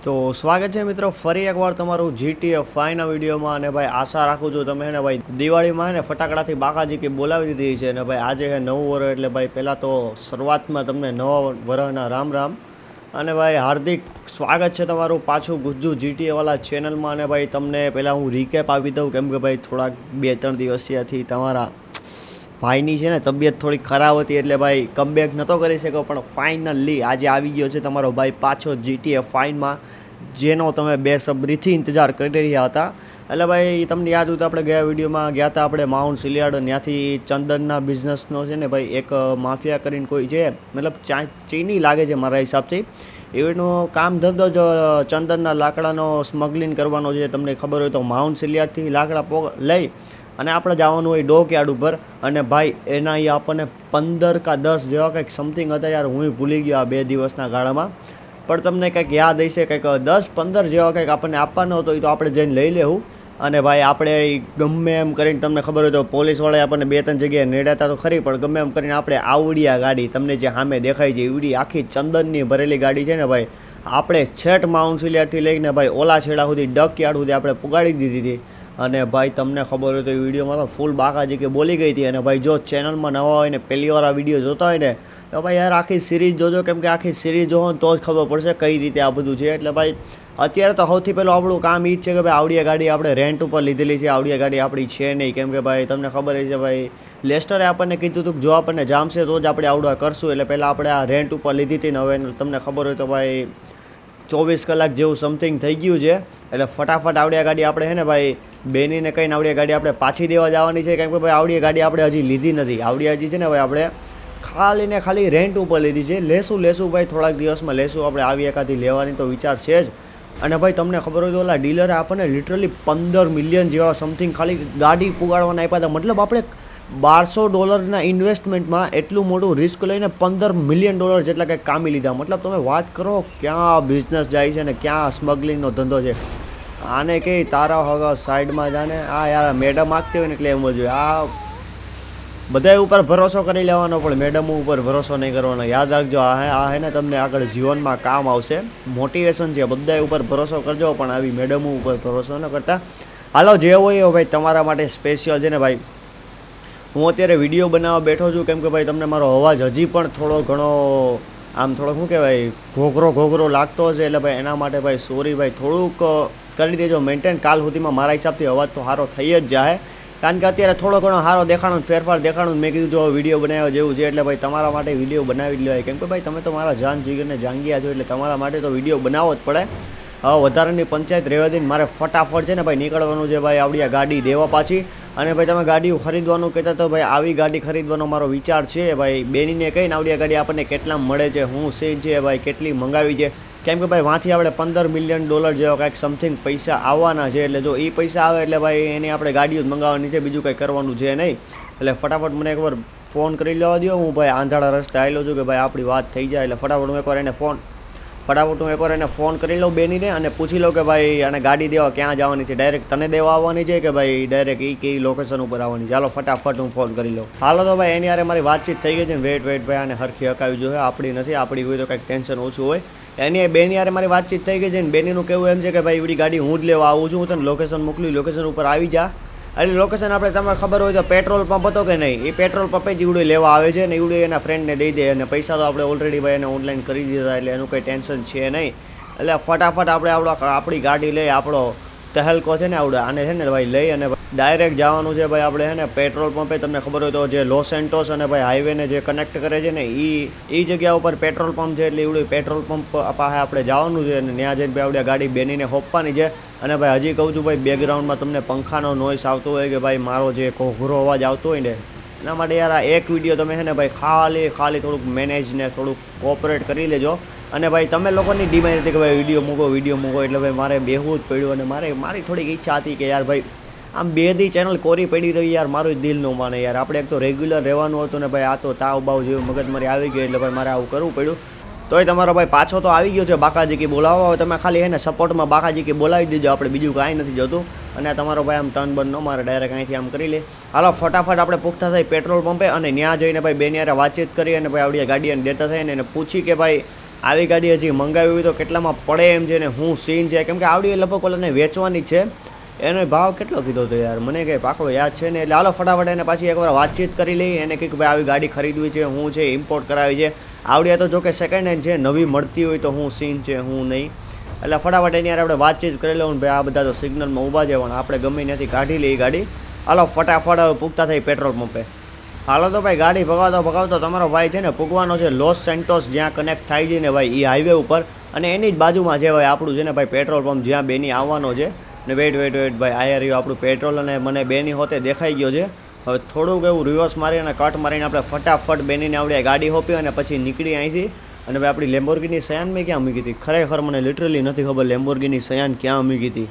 તો સ્વાગત છે મિત્રો ફરી એકવાર તમારું જીટીએફ 5 ના વિડીયોમાં અને ભાઈ આશા રાખું છું તમે ને ભાઈ દિવાળીમાં ને ફટાકડાથી બાકાજી કે બોલાવી દીધી છે અને ભાઈ આજે છે નવું વર્ષ એટલે ભાઈ પહેલાં તો શરૂઆતમાં તમને નવા વર્ષના રામ રામ અને ભાઈ હાર્દિક સ્વાગત છે તમારું પાછું ગુજ્જુ જીટીએવાળા ચેનલમાં અને ભાઈ તમને પહેલાં હું રીકેપ આપી દઉં કેમ કે ભાઈ થોડાક 2-3 દિવસથી તમારા ભાઈની છે ને તબિયત થોડી ખરાબ હતી એટલે ભાઈ કમબેક નહોતો કરી શક્યો પણ ફાઇનલી આજે આવી ગયો છે તમારો ભાઈ પાછો જીટીએફ 5માં જેનો તમે બેસબરીથી ઇંતજાર કરી રહ્યા હતા. એટલે ભાઈ તમને યાદ હોય તો આપણે ગયા વિડીયોમાં ગયા હતા આપણે માઉન્ટ સિલિયાર્ડ ત્યાંથી ચંદનના બિઝનેસનો છે ને ભાઈ એક માફિયા કરીને કોઈ છે મતલબ ચીની લાગે છે મારા હિસાબથી એનો કામ ધંધો જ ચંદનના લાકડાનો સ્મગલિંગ કરવાનો છે. તમને ખબર હોય તો માઉન્ટ સિલિયાર્ડથી લાકડા લઈ અને આપણે જવાનું હોય ડોકયાર્ડ ઉપર અને ભાઈ એના અહીંયા આપણને 15 કે 10 જેવા કંઈક સમથિંગ હતા યાર હું ભૂલી ગયો આ 2 દિવસના ગાળામાં પણ તમને કંઈક યાદ હશે કંઈક 10-15 જેવા કંઈક આપણને આપવાનો હતો એ તો આપણે જઈને લઈ લેવું અને ભાઈ આપણે ગમે એમ કરીને તમને ખબર હોય તો પોલીસવાળાએ આપણને 2-3 જગ્યાએ નેડાતા તો ખરી પણ ગમે એમ કરીને આપણે આવડિયા ગાડી તમને જે સામે દેખાય છે એવડી આખી ચંદનની ભરેલી ગાડી છે ને ભાઈ આપણે છેટ માઉન્ટ સિલિયાર્ડથી લઈને ભાઈ ઓલા છેડા સુધી ડકયાર્ડ સુધી આપણે પુગાડી દીધી હતી. અને ભાઈ તમને ખબર હોય તો એ વિડીયોમાં તો ફૂલ બાકાજી કે બોલી ગઈ હતી અને ભાઈ જો ચેનલમાં નવા હોય ને પહેલી વાર આ વિડીયો જોતા હોય ને તો ભાઈ યાર આખી સિરીઝ જોજો કેમ કે આખી સિરીઝ જોવો તો જ ખબર પડશે કઈ રીતે આ બધું છે. એટલે ભાઈ અત્યારે તો સૌથી પહેલું આપણું કામ એ જ છે કે ભાઈ આવડિયા ગાડી આપણે રેન્ટ ઉપર લીધેલી છે. આવડિયા ગાડી આપણી છે નહીં કેમ કે ભાઈ તમને ખબર છે ભાઈ લેસ્ટરે આપણને કીધું હતું કે જો આપણને જામશે તો જ આપણે આવડવા કરશું એટલે પહેલાં આપણે આ રેન્ટ ઉપર લીધી હતી ને હવે તમને ખબર હોય તો ભાઈ 24 કલાક જેવું સમથિંગ થઈ ગયું છે એટલે ફટાફટ આવડિયા ગાડી આપણે છે ને ભાઈ બેનીને કહીને આવડિયા ગાડી આપણે પાછી દેવા જવાની છે કેમ કે ભાઈ આવડિયા ગાડી આપણે હજી લીધી નથી. આવડિયા હજી છે ને ભાઈ આપણે ખાલી રેન્ટ ઉપર લીધી છે. લેશું ભાઈ થોડાક દિવસમાં લેશું આપણે આવી એકાદી લેવાની તો વિચાર છે જ. અને ભાઈ તમને ખબર હોય તો ઓલા ડીલરે આપણને લિટરલી 15 મિલિયન જેવા સમથિંગ ખાલી ગાડી પુગાડવાના આપ્યા હતા. મતલબ આપણે $1200 ઇન્વેસ્ટમેન્ટમાં એટલું મોટું રિસ્ક લઈને $15 મિલિયન જેટલા કંઈક કામી લીધા. મતલબ તમે વાત કરો ક્યાં બિઝનેસ જાય છે ને ક્યાં સ્મગલિંગનો ધંધો છે. આને કે તારા હગા સાઈડમાં જાને આ યાર મેડમ આગતી હોય ને એટલે એમ જ હોય આ બધા ઉપર ભરોસો કરી લેવાનો પણ મેડમ ઉપર ભરોસો નહીં કરવાનો. યાદ રાખજો આ હે ને તમને આગળ જીવનમાં કામ આવશે. મોટિવેશન છે બધા ઉપર ભરોસો કરજો પણ આવી મેડમો ઉપર ભરોસો ન કરતા. હાલો જે હોય ભાઈ તમારા માટે સ્પેશિયલ છે ને ભાઈ હું અત્યારે વિડીયો બનાવવા બેઠો છું કેમ કે ભાઈ તમને મારો અવાજ હજી પણ થોડો ઘણો આમ થોડોક શું કહેવાય ઘોઘરો લાગતો હશે એટલે ભાઈ એના માટે ભાઈ સોરી ભાઈ થોડુંક કરી દેજો મેન્ટેન. કાલ સુધીમાં મારા હિસાબથી અવાજ તો સારો થઈ જ જાય કારણ કે અત્યારે થોડો ઘણો સારો દેખાણું ફેરફાર દેખાણું મેં કીધું જો વિડીયો બનાવ્યો જેવું છે એટલે ભાઈ તમારા માટે વિડીયો બનાવી જ લેવાય કેમ કે ભાઈ તમે તો મારા જાન જીગરને જાંગીયા છો એટલે તમારા માટે તો વિડીયો બનાવવો જ પડે. હવે વધારાની પંચાયત રહેવા દઈને મારે ફટાફટ છે ને ભાઈ નીકળવાનું છે ભાઈ આવડિયા ગાડી દેવા પાછી. અને ભાઈ તમે ગાડીઓ ખરીદવાનું કહેતા તો ભાઈ આવી ગાડી ખરીદવાનો મારો વિચાર છે ભાઈ બેનીને કહીને આવડિયા ગાડી આપણને કેટલા મળે છે શું સીન છે ભાઈ કેટલી મંગાવી છે કેમ કે ભાઈ વાંથી આપણે $15 મિલિયન જેવા કાંઈક સમથિંગ પૈસા આવવાના છે એટલે જો એ પૈસા આવે એટલે ભાઈ એની આપણે ગાડીઓ જ મંગાવવાની છે બીજું કંઈ કરવાનું છે નહીં. એટલે ફટાફટ મને એકવાર ફોન કરી લેવા દો. હું ભાઈ આંધાળા રસ્તે આવેલો છું કે ભાઈ આપણી વાત થઈ જાય એટલે ફટાફટ હું એકવાર એને ફોન કરી લઉં બેનીને અને પૂછી લઉં કે ભાઈ આને ગાડી દેવા ક્યાં જવાની છે. ડાયરેક્ટ તને દેવા આવવાની છે કે ભાઈ ડાયરેક્ટ એ કઈ લોકેશન ઉપર આવવાની છે. ચાલો ફટાફટ હું ફોન કરી લઉં. હાલો તો ભાઈ એની યારે મારી વાતચીત થઈ ગઈ છે ને વેટ ભાઈ આને હરખી હકાવી જોઈએ આપણી નથી આપણી હોય તો કંઈક ટેન્શન ઓછું હોય. એની બેની યારે મારી વાતચીત થઈ ગઈ છે ને બેનીનું કેવું એમ છે કે ભાઈ એવડી ગાડી હું જ લેવા આવું છું હું તને લોકેશન મોકલી લોકેશન ઉપર આવી જા. એટલે લોકેશન આપણે તમને ખબર હોય તો પેટ્રોલ પંપ હતો કે નહીં એ પેટ્રોલ પંપે જ ઈવડું લેવા આવે છે ને ઈવડું એના ફ્રેન્ડને દઈ દે અને પૈસા તો આપણે ઓલરેડી ભાઈ એને ઓનલાઈન કરી દીધા એટલે એનું કંઈ ટેન્શન છે નહીં. એટલે ફટાફટ આપણે આપણી ગાડી લઈ આપણો તહેલકો છે ને આવડે આને છે ને ભાઈ લઈ અને ડાયરેક્ટ જવાનું છે ભાઈ આપણે છે ને પેટ્રોલ પંપે. તમને ખબર હોય તો જે લોસ એન્ટોસ અને ભાઈ હાઈવેને જે કનેક્ટ કરે છે ને એ જગ્યા ઉપર પેટ્રોલ પંપ છે એટલે એવડું પેટ્રોલ પંપ પાસે આપણે જવાનું છે અને ત્યાં જઈને ભાઈ આપણે ગાડી બેનીને હોપવાની છે. અને ભાઈ હજી કહું છું ભાઈ બેકગ્રાઉન્ડમાં તમને પંખાનો નોઈસ આવતો હોય કે ભાઈ મારો જે ઘોઘરો અવાજ આવતો હોય ને એના માટે યાર આ એક વિડીયો તમે છે ને ભાઈ ખાલી થોડુંક મેનેજ ને થોડુંક કોઓપરેટ કરી લેજો. અને ભાઈ તમે લોકોની ડિમાન્ડ હતી કે ભાઈ વિડીયો મૂકો એટલે ભાઈ મારે બેહવું જ પડ્યું અને મારી થોડીક ઈચ્છા હતી કે યાર ભાઈ આમ બેદી ચેનલ કોરી પડી રહી યાર મારું દિલ ન માને યાર. આપણે એક તો રેગ્યુલર રહેવાનું હતું ને ભાઈ આ તો તાવ બાવ જેવું મગજમારી આવી ગઈ એટલે ભાઈ મારે આવું કરવું પડ્યું. તોય તમારો ભાઈ પાછો તો આવી ગયો છે બાકાજી કે બોલાવો. હવે તમે ખાલી એને સપોર્ટમાં બાકાજી કે બોલાવી દેજો આપણે બીજું કાંઈ નથી જોતું. અને તમારો ભાઈ આમ ટર્ન બન ન મારે ડાયરેક્ટ અહીંથી આમ કરી લે. હાલો ફટાફટ આપણે પૂછતા થઈ પેટ્રોલ પંપે અને ત્યાં જઈને ભાઈ બેની યારે વાતચીત કરી અને ભાઈ આવડી ગાડી એને દેતા થઈને એને પૂછી કે ભાઈ આવી ગાડી હજી મંગાવી હોય તો કેટલામાં પડે એમ છે ને હું સીન છે, કેમ કે આવડી લગભગ ઓલાને વેચવાની છે. એનો ભાવ કેટલો કીધો હતો યાર, મને કંઈ પાકો યાદ છે ને. એટલે હાલો ફટાફટ એને પાછી એકવાર વાતચીત કરી લઈ. એને કંઈક ભાઈ આવી ગાડી ખરીદવી છે, હું છે ઇમ્પોર્ટ કરાવી છે. આવડી તો જો કે સેકન્ડ હેન્ડ છે, નવી મળતી હોય તો હું સીન છે હું નહીં. એટલે ફટાફટ એની યાર આપણે વાતચીત કરી લઉં. ભાઈ આ બધા તો સિગ્નલમાં ઊભા છે પણ આપણે ગમે ત્યાંથી કાઢી લઈએ ગાડી. હાલો ફટાફટ પૂગતા થઈ પેટ્રોલ પંપે. હાલો તો ભાઈ ગાડી ભગાવતો તમારો ભાઈ છે ને પૂગવાનો છે લોસ સેન્ટોસ, જ્યાં કનેક્ટ થાય છે ને ભાઈ એ હાઈવે ઉપર. અને એની જ બાજુમાં છે ભાઈ આપણું છે ને ભાઈ પેટ્રોલ પંપ, જ્યાં બેની આવવાનો છે. ને વેઇટ ભાઈ આયા રહ્યું આપણું પેટ્રોલ, અને મને બેની હોતે દેખાઈ ગયો છે. હવે થોડુંક એવું રિવર્સ મારી અને કટ મારીને આપણે ફટાફટ બેનીને આવડે ગાડી હોપી અને પછી નીકળી અહીંથી. અને ભાઈ આપણી લેમ્બોર્ગિની સયાન મેં ક્યાં મૂકી હતી ખરેખર મને લિટરલી નથી ખબર લેમ્બોર્ગિની સયાન ક્યાં મૂકી હતી.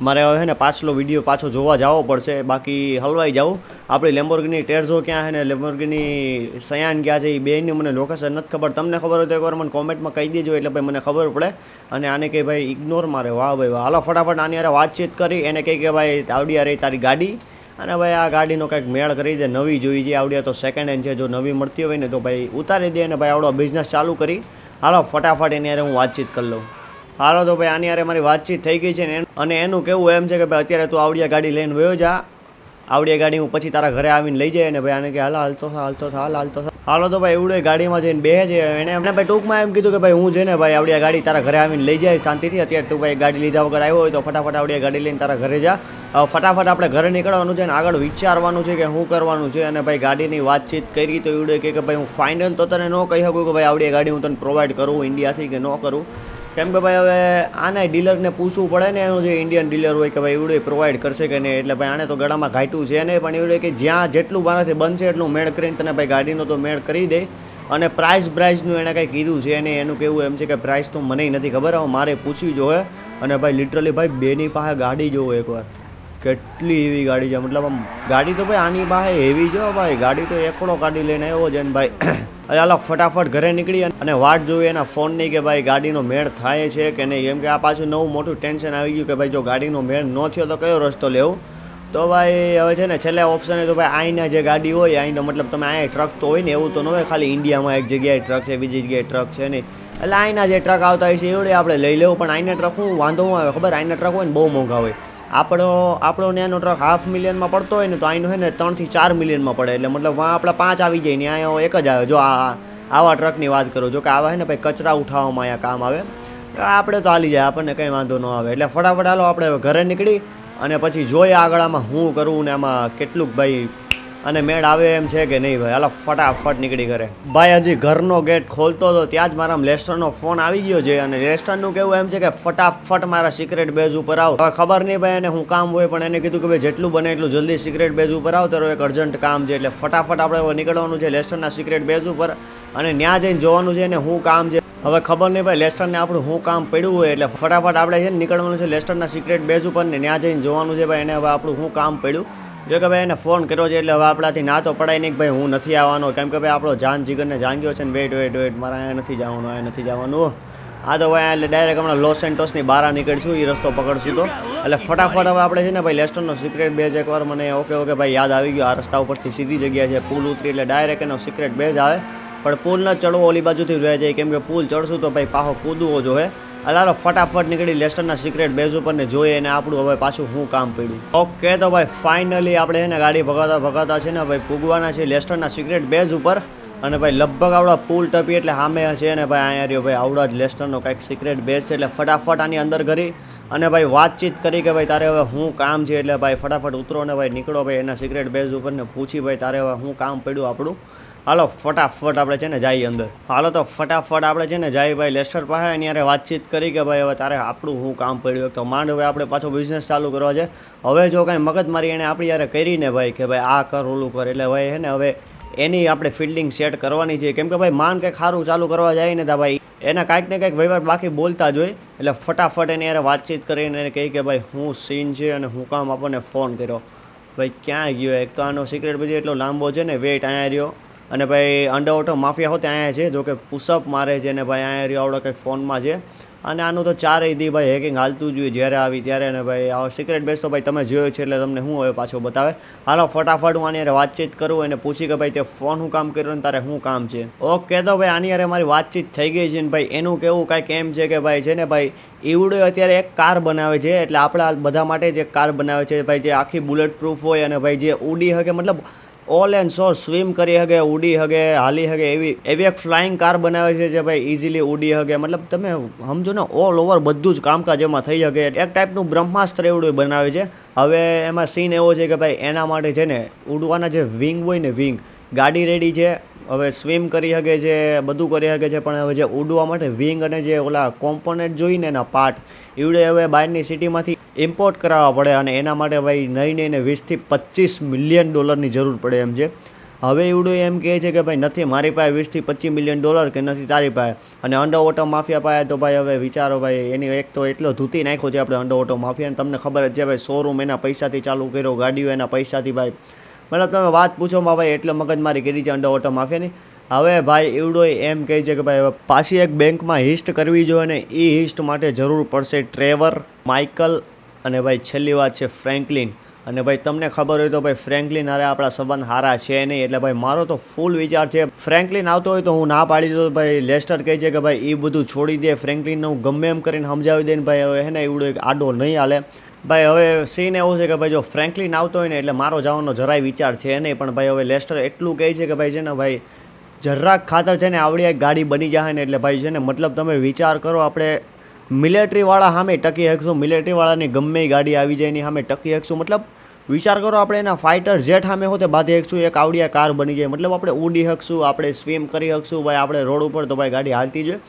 મારે હવે ને પાછલો વિડીયો પાછો જોવા જવો પડશે, બાકી હલવાઈ જાઉં. આપણી લેમ્બોર્ગિની ટેર્ઝો ક્યાં છે ને લેમ્બોર્ગિની સયાન ક્યાં છે એ બેની મને લોકેશન નથી ખબર. તમને ખબર હોય તો એકવાર મને કોમેન્ટમાં કહી દેજો એટલે ભાઈ મને ખબર પડે. અને આને કંઈ ભાઈ ઇગ્નોર મારે. વાહ ભાઈ વાહ. હાલો ફટાફટ આની યારે વાતચીત કરી. એને કહી કે ભાઈ આવડી રહી તારી ગાડી, અને ભાઈ આ ગાડીનો કંઈક મેળ કરી દે. નવી જોઈ છે, આવડી તો સેકન્ડ હેન્ડ છે, જો નવી મળતી હોય ને તો ભાઈ ઉતારી દે અને ભાઈ આવડો બિઝનેસ ચાલુ કરી. હાલો ફટાફટ એની યારે હું વાતચીત કરી લઉં. હાલો તો ભાઈ આની યારે મારી વાતચીત થઈ ગઈ છે ને, અને એનું કેવું એમ છે કે ભાઈ અત્યારે તું આવડિયા ગાડી લઈને વયો જા. આવડિયા ગાડી હું પછી તારા ઘરે આવીને લઈ જાય. અને ભાઈ આને કે હાલતો હાલો તો ભાઈ એવડે ગાડીમાં જઈને બે છે. એને ભાઈ ટૂંકમાં એમ કીધું કે ભાઈ હું છે ને ભાઈ આવડિયા ગાડી તારા ઘરે આવીને લઈ જાય શાંતિથી. અત્યારે તું ભાઈ ગાડી લીધા વગર આવ્યો હોય તો ફટાફટ આવડિયા ગાડી લઈને તારા ઘરે જા. ફટાફટ આપણે ઘરે નીકળવાનું છે ને આગળ વિચારવાનું છે કે શું કરવાનું છે. અને ભાઈ ગાડીની વાતચીત કરી તો એવડે કે ભાઈ હું ફાઇનલ તો તને ન કહી શકું કે ભાઈ આવડિયા ગાડી હું તને પ્રોવાઈડ કરું ઇન્ડિયાથી કે ન કરું, કેમ કે ભાઈ હવે આને ડીલરને પૂછવું પડે ને, એનું જે ઇન્ડિયન ડીલર હોય કે ભાઈ એવડે પ્રોવાઈડ કરશે કે નહીં. એટલે ભાઈ આને તો ગળામાં ઘાટ્યું છે નહીં, પણ એવડે કે જ્યાં જેટલું મારાથી બનશે એટલું મેળ કરીને તને ભાઈ ગાડીનો તો મેળ કરી દે. અને પ્રાઇસનું એણે કંઈ કીધું છે એને, એનું કેવું એમ છે કે પ્રાઇસ તો મને નથી ખબર, હવે મારે પૂછવી જોઈએ. અને ભાઈ લિટરલી ભાઈ બેની પાસે ગાડી જોવો એકવાર, કેટલી એવી ગાડી છે. મતલબ આમ ગાડી તો ભાઈ આની પાસે એવી જો ભાઈ, ગાડી તો એકડો ગાડી લઈને આવ્યો છે ને ભાઈ. હાલો ફટાફટ ઘરે નીકળી અને વાટ જોઈએ એના ફોનની કે ભાઈ ગાડીનો મેળ થાય છે કે નહીં. કેમ કે આ પાછું નવું મોટું ટેન્શન આવી ગયું કે ભાઈ જો ગાડીનો મેળ ન થયો તો કયો રસ્તો લેવું. તો ભાઈ હવે છે ને છેલ્લા ઓપ્શન તો ભાઈ અહીંના જે ગાડી હોય અહીંનો, મતલબ તમે અહીંયા ટ્રક તો હોય ને, એવું તો ન હોય ખાલી ઇન્ડિયામાં એક જગ્યાએ ટ્રક છે બીજી જગ્યાએ ટ્રક છે નહીં. એટલે અહીંના જે ટ્રક આવતા હોય છે એવડે આપણે લઈ લેવું. પણ અહીંના ટ્રક હું વાંધો હું આવે ખબર, અહીંના ટ્રક હોય ને બહુ મોંઘા હોય. આપણો ત્યાંનો ટ્રક 5 મિલિયનમાં પડતો હોય ને તો અહીંનો છે ને 3 થી 4 મિલિયનમાં પડે. એટલે મતલબ આપણા 5 આવી જાય ને અહીંયા એક જ આવે. જો આવા ટ્રકની વાત કરું, જો કે આવા છે ને ભાઈ કચરા ઉઠાવવામાં અહીંયા કામ આવે. આપણે તો હાલી જાય, આપણને કંઈ વાંધો ન આવે. એટલે ફટાફટ હાલો આપણે ઘરે નીકળી અને પછી જોઈએ આગળ આમાં શું કરવું ને આમાં કેટલુંક ભાઈ અને મેળ આવે એમ છે કે નહીં ભાઈ. હાલો ફટાફટ નીકળી ઘરે. ભાઈ હજી ઘરનો ગેટ ખોલતો હતો ત્યાં જ મારા લેસ્ટરનો ફોન આવી ગયો છે. અને લેસ્ટરનું કેવું એમ છે કે ફટાફટ મારા સિક્રેટ બેઝ ઉપર આવ. હવે ખબર નહીં ભાઈ એને હું કામ હોય, પણ એને કીધું કે ભાઈ જેટલું બને એટલું જલ્દી સિક્રેટ બેઝ ઉપર આવ, તારો એક અર્જન્ટ કામ છે. એટલે ફટાફટ આપણે નીકળવાનું છે લેસ્ટરના સિક્રેટ બેઝ ઉપર, અને ત્યાં જઈને જોવાનું છે ને શું કામ છે. હવે ખબર નહીં ભાઈ લેસ્ટરને આપણું શું કામ પડ્યું હોય, એટલે ફટાફટ આપણે છે ને નીકળવાનું છે લેસ્ટરના સિક્રેટ બેઝ ઉપર ને ત્યાં જઈને જોવાનું છે ભાઈ એને હવે આપણું શું કામ પડ્યું. જો કે ભાઈ એને ફોન કર્યો છે એટલે હવે આપણાથી ના તો પડાય નહીં કે ભાઈ હું નથી આવવાનો, કેમ કે ભાઈ આપણો જાન જીગરને જાંગ્યો છે ને. વેઇટ મારે અહીંયા નથી જવાનું. આ તો ભાઈ એટલે ડાયરેક્ટ હમણાં લોસ સેન્ટોસની બહાર નીકળશું, એ રસ્તો પકડશું તો. એટલે ફટાફટ હવે આપણે છે ને ભાઈ લેસ્ટરનો સિક્રેટ બેઝ એકવાર મને ઓકે ભાઈ યાદ આવી ગયો. આ રસ્તા ઉપરથી સીધી જગ્યા છે, પુલ ઉતરી એટલે ડાયરેક્ટ એનો સિક્રેટ બેઝ આવે. પણ પુલ ન ચડવો, ઓલી બાજુથી રહી જાય, કેમ કે પુલ ચડશું તો ભાઈ પાછો કૂદવો જોઈએ. હાલો ફટાફટ નીકળી લેસ્ટરના સિક્રેટ બેઝ ઉપર ને જોઈએ એને આપણું હવે પાછું શું કામ પડ્યું. ઓકે તો ભાઈ ફાઇનલી આપણે છે ને ગાડી ભગાતા છે ને ભાઈ પૂગવાના છે લેસ્ટરના સિક્રેટ બેઝ ઉપર. અને ભાઈ લગભગ આવડા પુલ ટપી એટલે સામે છે ને ભાઈ અહીંયા રહ્યો ભાઈ આવડા જ લેસ્ટરનો કંઈક સિક્રેટ બેઝ છે. એટલે ફટાફટ આની અંદર કરી અને ભાઈ વાતચીત કરી કે ભાઈ તારે હવે શું કામ છે. એટલે ભાઈ ફટાફટ ઉતરો ને ભાઈ નીકળો ભાઈ એના સિક્રેટ બેઝ ઉપર ને પૂછી ભાઈ તારે હવે શું કામ પડ્યું આપણું. હાલો ફટાફટ આપણે છે ને જઈએ અંદર. હાલો તો ફટાફટ આપણે છે ને જઈએ ભાઈ લેસ્ટર પાસે, એની યારે વાતચીત કરી કે ભાઈ હવે તારે આપણું શું કામ પડ્યું. તો માંડ હવે આપણે પાછો બિઝનેસ ચાલુ કરવા છે. હવે જો કાંઈ મગજમારી એને આપણી યારે કરીને ભાઈ કે ભાઈ આ કર ઓલું કર, એટલે ભાઈ છે ને હવે એની આપણે ફિલ્ડિંગ સેટ કરવાની છે. કેમ કે ભાઈ માન કંઈક સારું ચાલુ કરવા જાય ને તો ભાઈ એના કાંઈક ને કંઈક વહીવટ બાકી બોલતા જ હોય. એટલે ફટાફટ એની યારે વાતચીત કરીને એને કહી કે ભાઈ શું સીન છે અને હું કામ આપણને ફોન કર્યો. ભાઈ ક્યાં ગયો, એક તો આનો સિક્રેટ પછી એટલો લાંબો છે ને, વેઇટ અહીંયા રહ્યો. અને ભાઈ અંડર ઓટો માફિયા હોતે અહીંયા છે, જો કે પુશઅપ મારે છે ને ભાઈ અહીંયા રહ્યો આવડો કંઈક ફોનમાં છે. અને આનું તો ચારેય દી ભાઈ હેકિંગ હાલતું જોઈએ જ્યારે આવી ત્યારે. ને ભાઈ આ સિક્રેટ બેસ તો ભાઈ તમે જોયો છે એટલે તમને હું હવે પાછો બતાવે. હાલો ફટાફટ હું આની યારે વાતચીત કરું અને પૂછી કે ભાઈ તે ફોન શું કામ કર્યો ને તારે શું કામ છે. ઓકે તો ભાઈ આની યારે મારી વાતચીત થઈ ગઈ છે ને ભાઈ એનું કેવું કાંઈક એમ છે કે ભાઈ છે ને ભાઈ ઈવડો અત્યારે એક કાર બનાવે છે, એટલે આપણા બધા માટે જ એક કાર બનાવે છે ભાઈ, જે આખી બુલેટ પ્રૂફ હોય અને ભાઈ જે ઉડી શકે, મતલબ ઓલ એન્ડ શોર સ્વિમ કરી શકે, ઉડી શકે, હાલી શકે, એવી એક ફ્લાઇંગ કાર બનાવે છે જે ભાઈ ઇઝીલી ઉડી શકે. મતલબ તમે સમજો ને ઓલ ઓવર બધું જ કામકાજ એમાં થઈ શકે. એક ટાઈપનું બ્રહ્માસ્ત્ર એવડું બનાવે છે. હવે એમાં સીન એવો છે કે ભાઈ એના માટે છે ને ઉડવાના જે વિંગ હોય ને, વિંગ ગાડી રેડી છે. હવે સ્વિમ કરી શકે છે, બધું કરી શકે છે, પણ હવે જે ઉડવા માટે વિંગ અને જે ઓલા કોમ્પોનેન્ટ જોઈને એના પાર્ટ એવડે હવે બહારની સિટીમાંથી ઇમ્પોર્ટ કરાવવા પડે, અને એના માટે ભાઈ નહીં 20 થી 25 મિલિયન ડોલરની જરૂર પડે એમ છે. હવે એવડું એમ કહે છે કે ભાઈ નથી મારી પાસે 20 થી 25 મિલિયન ડોલર કે નથી તારી પાસે. અને અંડર ઓટો માફિયા પાસે તો ભાઈ હવે વિચારો ભાઈ, એની એક તો એટલો ધૂતી નાખ્યો છે આપણે અંડર ઓટો માફિયાને. તમને ખબર જ છે ભાઈ, શોરૂમ એના પૈસાથી ચાલુ કર્યો, ગાડીઓ એના પૈસાથી ભાઈ. મતલબ તમે વાત પૂછોમાં ભાઈ એટલે મગજમારી કરી છે અંડર ઓટો માફિયાની. હવે ભાઈ એવડો એમ કહે છે કે ભાઈ હવે પાછી એક બેંકમાં હિસ્ટ કરવી જોઈએ, ને એ હિસ્ટ માટે જરૂર પડશે ટ્રેવર, માઇકલ અને ભાઈ છેલ્લી વાત છે ફ્રેન્કલિન. અને ભાઈ તમને ખબર હોય તો ભાઈ ફ્રેન્કલિન હારે આપણા સંબંધ સારા છે નહીં, એટલે ભાઈ મારો તો ફૂલ વિચાર છે ફ્રેન્કલિન આવતો હોય તો હું ના પાડી દઉં. ભાઈ લેસ્ટર કહે છે કે ભાઈ એ બધું છોડી દે, ફ્રેન્કલિનને હું ગમે એમ કરીને સમજાવી દે ને ભાઈ હવે હે ને એવડો એક આડો નહીં હાલે. ભાઈ હવે સીન એવું છે કે ભાઈ જો ફ્રેન્કલિન આવતો હોય ને એટલે મારો જવાનો જરાય વિચાર છે નહીં, પણ ભાઈ હવે લેસ્ટર એટલું કહે છે કે ભાઈ છે ને ભાઈ જરાક ખાતર છે ને આવડી એક ગાડી બની જાય ને એટલે ભાઈ છે ને, મતલબ તમે વિચાર કરો આપણે મિલિટરીવાળા સામે ટકી શકશું, મિલિટરીવાળાની ગમે એ ગાડી આવી જાય એની સામે ટકી શકશું. મતલબ વિચાર કરો આપણે એના ફાઇટર જેટ સામે હોતે બાંધી શકશું, એક આવડિયા કાર બની જાય. મતલબ આપણે ઉડી શકશું, આપણે સ્વિમ કરી શકશું ભાઈ, આપણે રોડ ઉપર તો ભાઈ ગાડી હાલતી જોઈએ.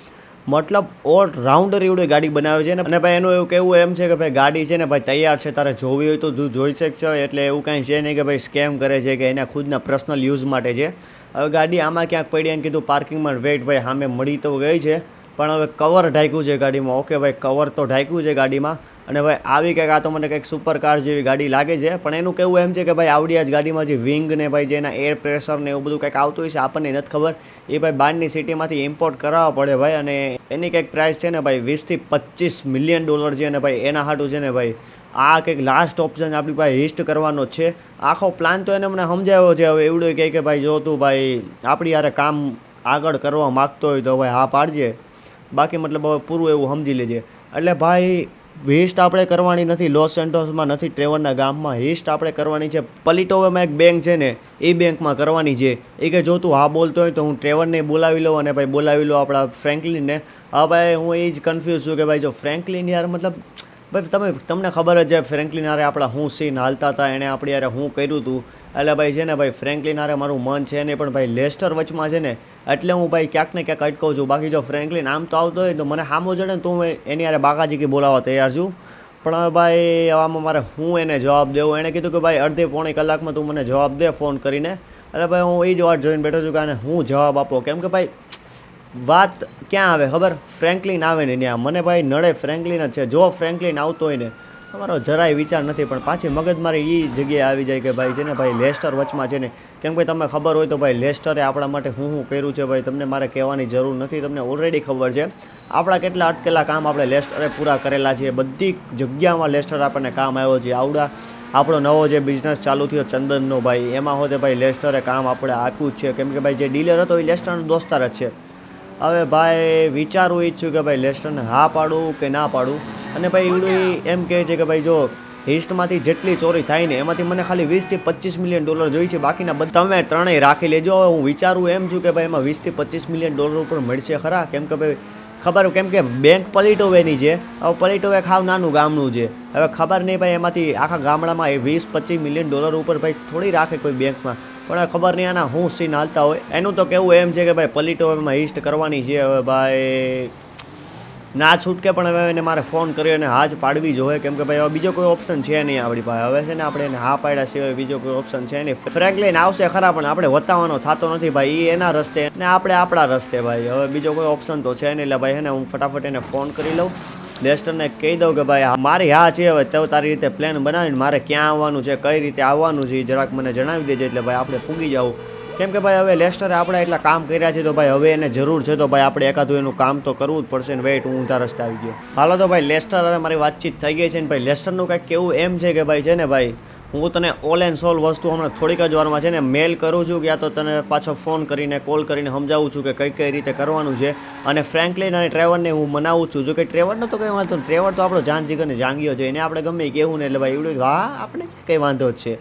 મતલબ ઓલ રાઉન્ડર એવડી ગાડી બનાવે છે ને. અને ભાઈ એનું એવું કહેવું એમ છે કે ભાઈ ગાડી છે ને ભાઈ તૈયાર છે, તારે જોવી હોય તો તું જોઈ શકશો. એટલે એવું કાંઈ છે નહીં કે ભાઈ સ્કેમ કરે છે કે એના ખુદના પર્સનલ યુઝ માટે છે. હવે ગાડી આમાં ક્યાંક પડી એને કીધું પાર્કિંગમાં વેઇટ, ભાઈ સામે મળી તો ગઈ છે પણ હવે કવર ઢાંક્યું છે ગાડીમાં. ઓકે ભાઈ કવર તો ઢાંક્યું છે ગાડીમાં. અને ભાઈ આવી કંઈક આ તો મને કંઈક સુપર કાર જેવી ગાડી લાગે છે, પણ એનું કહેવું એમ છે કે ભાઈ આવડી જ ગાડીમાં જે વિંગ ને ભાઈ જેના એર પ્રેશર ને એવું બધું કંઈક આવતું હોય છે, આપણને નથી ખબર. એ ભાઈ બહારની સિટીમાંથી ઇમ્પોર્ટ કરાવવા પડે ભાઈ, અને એની કંઈક પ્રાઇસ છે ને ભાઈ 20 થી 25 મિલિયન ડોલર છે. અને ભાઈ એના હાટું છે ને ભાઈ આ કંઈક લાસ્ટ ઓપ્શન આપણી પાસે હિસ્ટ કરવાનો જ છે. આખો પ્લાન તો એને મને સમજાવ્યો છે. હવે એવડું કહે કે ભાઈ જો તું ભાઈ આપણી યારે કામ આગળ કરવા માગતો હોય તો ભાઈ હા પાડજે, બાકી મતલબ હવે પૂરું એવું સમજી લેજે. એટલે ભાઈ હિસ્ટ આપણે કરવાની નથી લોસ સેન્ટોસમાં, નથી ટ્રેવરના ગામમાં, હિસ્ટ આપણે કરવાની છે પલિટોવેમાં એક બેંક છે ને એ બેંકમાં કરવાની છે. એ કે જો તું હા બોલતો હોય તો હું ટ્રેવરને બોલાવી લઉં અને ભાઈ બોલાવી લો આપણા ફ્રેન્કલિનને. હા ભાઈ હું એ જ કન્ફ્યુઝ છું કે ભાઈ જો ફ્રેન્કલિન યાર મતલબ ભાઈ તમને ખબર જ છે ફ્રેન્કલિન હારે આપણા શું સીન હાલતા હતા, એણે આપણી યારે શું કર્યું હતું. એટલે ભાઈ છે ને ભાઈ ફ્રેન્કલિન હારે મારું મન છે નહીં, પણ ભાઈ લેસ્ટર વચમાં છે ને એટલે હું ભાઈ ક્યાંક ને ક્યાંક અટકું છું. બાકી જો ફ્રેન્કલિન આમ તો આવતો હોય તો મને સામો જડે ને તો હું એની યારે બાકાજી બોલાવવા તૈયાર છું. પણ હવે ભાઈ આમાં મારે હું એને જવાબ દેવું. એણે કીધું કે ભાઈ અડધી પોણી કલાકમાં તું મને જવાબ દે ફોન કરીને. એટલે ભાઈ હું એ જ વાત જોઈને બેઠો છું કે આને હું જવાબ આપો, કેમ કે ભાઈ વાત ક્યાં આવે ખબર, ફ્રેન્કલિન આવે ને ત્યાં મને ભાઈ નડે ફ્રેન્કલિન જ છે. જો ફ્રેન્કલિન આવતો હોય ને તમારો જરાય વિચાર નથી, પણ પાછી મગજમારી એ જગ્યાએ આવી જાય કે ભાઈ છે ને ભાઈ લેસ્ટર વચમાં છે ને. કેમ કે તમને ખબર હોય તો ભાઈ લેસ્ટરે આપણા માટે શું કર્યું છે ભાઈ, તમને મારે કહેવાની જરૂર નથી, તમને ઓલરેડી ખબર છે. આપણા કેટલા અટકેલા કામ આપણે લેસ્ટરે પૂરા કરેલા છે, બધી જગ્યામાં લેસ્ટર આપણને કામ આવ્યો છે. આપણો નવો જે બિઝનેસ ચાલુ થયો ચંદનનો ભાઈ, એમાં હોતે ભાઈ લેસ્ટરે કામ આપણે આપ્યું જ છે. કેમ કે ભાઈ જે ડીલર હતો એ લેસ્ટરનો દોસ્તાર જ છે. હવે ભાઈ વિચારવું ઈચ્છું કે ભાઈ લેસ્ટરને હા પાડું કે ના પાડું. અને ભાઈ એવડું એમ કહે છે કે ભાઈ જો હિસ્ટમાંથી જેટલી ચોરી થાય ને એમાંથી મને ખાલી 20 થી 25 મિલિયન ડોલર જોઈ છે, બાકીના બધા તમે ત્રણેય રાખી લેજો. હવે હું વિચારું એમ છું કે ભાઈ એમાં 20 થી 25 મિલિયન ડોલર ઉપર મળશે ખરા, કેમ કે ભાઈ ખબર, કેમ કે બેંક પલિટોવેની છે. હવે પલિટોવે ખાવ નાનું ગામનું છે. હવે ખબર નહીં ભાઈ એમાંથી આખા ગામડામાં 20-25 મિલિયન ડોલર ઉપર ભાઈ થોડી રાખે કોઈ બેંકમાં, પણ ખબર નહીં આના હું સીન હાલતા હોય. એનું તો કેવું એમ છે કે ભાઈ પલિટોવેમાં હિસ્ટ કરવાની છે. હવે ભાઈ ના છૂટકે પણ હવે એને મારે ફોન કર્યો અને હા જ પાડવી જોઈએ, કેમ કે ભાઈ હવે બીજો કોઈ ઓપ્શન છે નહીં આપણી પાસે. હવે છે ને આપણે એને હા પાડ્યા સિવાય બીજો કોઈ ઓપ્શન છે નહીં. ફ્રેન્કલિન આવશે ખરા પણ આપણે વતાવવાનો થતો નથી ભાઈ, એ એના રસ્તે ને આપણે આપણા રસ્તે ભાઈ. હવે બીજો કોઈ ઓપ્શન તો છે નહીં. એટલે ભાઈ હે ને હું ફટાફટ એને ફોન કરી લઉં, લેસ્ટરને કહી દઉં કે ભાઈ મારી હા છે, હવે તો તારી રીતે પ્લાન બનાવીને મારે ક્યાં આવવાનું છે, કઈ રીતે આવવાનું છે એ જરાક મને જણાવી દેજે, એટલે ભાઈ આપણે પૂગી જાવ કેમ કે ભાઈ હવે લેસ્ટરે આપણે એટલા કામ કર્યા છે તો ભાઈ હવે એને જરૂર છે તો ભાઈ આપણે એકાદું એનું કામ તો કરવું જ પડશે ને. વેઇટ, હું ઊંધા રસ્તે આવી ગયો. હાલો તો ભાઈ લેસ્ટર અને મારી વાતચીત થઈ ગઈ છે ને ભાઈ લેસ્ટરનું કંઈક કેવું એમ છે કે ભાઈ છે ને ભાઈ હું તને ઓલ એન્ડ સોલ વસ્તુ હમણાં થોડીક જ વારમાં છે ને મેલ કરું છું, કે તો તને પાછો ફોન કરીને કોલ કરીને સમજાવું છું કે કઈ રીતે કરવાનું છે. અને ફ્રેન્કલિન અને ટ્રેવરને હું મનાવું છું. જો કે ટ્રેવરનો તો કંઈ વાંધો નહીં, ટ્રેવર તો આપણો જાન જીગરને જાંગીયો છે, એને આપણે ગમે કહેવું ને એટલે ભાઈ એવડું હા આપણે કંઈ વાંધો જ છે.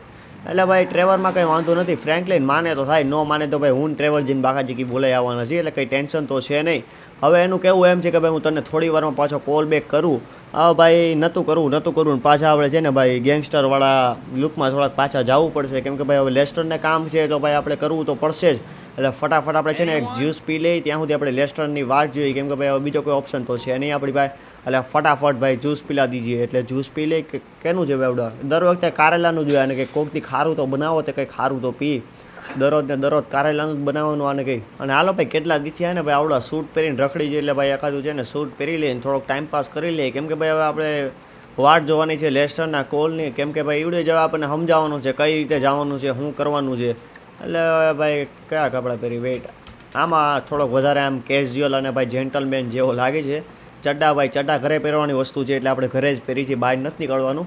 એટલે ભાઈ ટ્રેવરમાં કંઈ વાંધો નથી. ફ્રેન્કલિન માને તો થાય, ન માને તો ભાઈ હું ટ્રેવર જઈને બાકાજીકી બોલાઈ આવવાના છીએ, એટલે કંઈ ટેન્શન તો છે નહીં. હવે એનું કહેવું એમ છે કે ભાઈ હું તને થોડી વારમાં પાછો કોલ બેક કરું. હવે ભાઈ નહોતું કરવું ને પાછા આપણે છે ને ભાઈ ગેંગસ્ટરવાળા લુકમાં થોડાક પાછા જવું પડશે, કેમ કે ભાઈ હવે લેસ્ટરને કામ છે તો ભાઈ આપણે કરવું તો પડશે જ. એટલે ફટાફટ આપણે છે ને એક જ્યુસ પી લઈએ, ત્યાં સુધી આપણે લેસ્ટરની વાટ જોઈએ, કેમ કે ભાઈ હવે બીજો કોઈ ઓપ્શન તો છે નહીં આપણી પાસે. એટલે ફટાફટ ભાઈ જ્યુસ પીલા દીજીએ. એટલે જ્યુસ પી લઈ કેનું છે આવડા દર વખતે કારેલાનું જોઈએ, અને કંઈક કોકથી ખારું તો બનાવો તો કંઈક ખારું તો પી. દરરોજ કારેલાનું જ બનાવવાનું આને કંઈ. અને હાલો ભાઈ કેટલા દીથી આવે ને ભાઈ આવડા સૂટ પહેરીને રખડી જોઈએ, એટલે ભાઈ એકાદું છે ને સૂટ પહેરી લઈએ, થોડોક ટાઈમપાસ કરી લઈએ, કેમ કે ભાઈ હવે આપણે વાટ જોવાની છે લેસ્ટરના કોલની, કેમ કે ભાઈ એવડે જવા આપણને સમજાવવાનું છે કઈ રીતે જવાનું છે, શું કરવાનું છે. એટલે ભાઈ કયા કપડાં પહેરી? વેઇટ, આમાં થોડોક વધારે આમ કેઝ્યુઅલ અને ભાઈ જેન્ટલમેન જેવો લાગે છે. ચડ્ડા ભાઈ ચડ્ડા ઘરે પહેરવાની વસ્તુ છે, એટલે આપણે ઘરે જ પહેરી છીએ, બહાર નથી નીકળવાનું.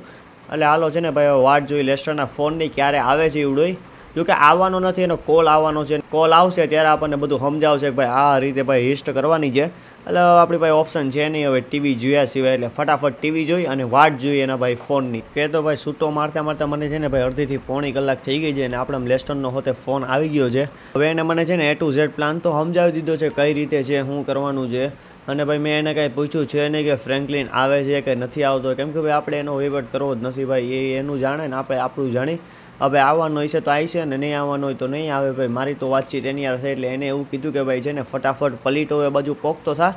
એટલે હાલો છે ને ભાઈ વાટ જોઈ લેસ્ટરના ફોનની ક્યારે આવે છે એવડોય. જો કે આવવાનો નથી, એનો કોલ આવવાનો છે. કોલ આવશે ત્યારે આપણને બધું સમજાવશે કે ભાઈ આ રીતે ભાઈ હિસ્ટ કરવાની છે. એટલે આપણી ભાઈ ઓપ્શન છે નહીં હવે ટીવી જોયા સિવાય. એટલે ફટાફટ ટીવી જોઈ અને વાટ જોઈએ એના ભાઈ ફોનની. કે તો ભાઈ સૂટો મારતા મને છે ને ભાઈ અડધીથી પોણી કલાક થઈ ગઈ છે, અને આપણે લેસ્ટરનો હોતે ફોન આવી ગયો છે. હવે એને મને છે ને A to Z પ્લાન તો સમજાવી દીધો છે કઈ રીતે છે, શું કરવાનું છે. અને ભાઈ મેં એને કાંઈ પૂછ્યું છે નહીં કે ફ્રેન્કલિન આવે છે કે નથી આવતો, કેમ કે ભાઈ આપણે એનો વહીવટ કરવો જ નથી ભાઈ. એ એનું જાણે ને આપણે આપણું જાણી. હવે આવવાનો હોય છે તો આવશે, ને નહીં આવવાનો હોય તો નહીં આવે ભાઈ. મારી તો વાતચીત એની યાર છે, એટલે એને એવું કીધું કે ભાઈ છે ને ફટાફટ પલીટો એ બાજુ પોકતો થા,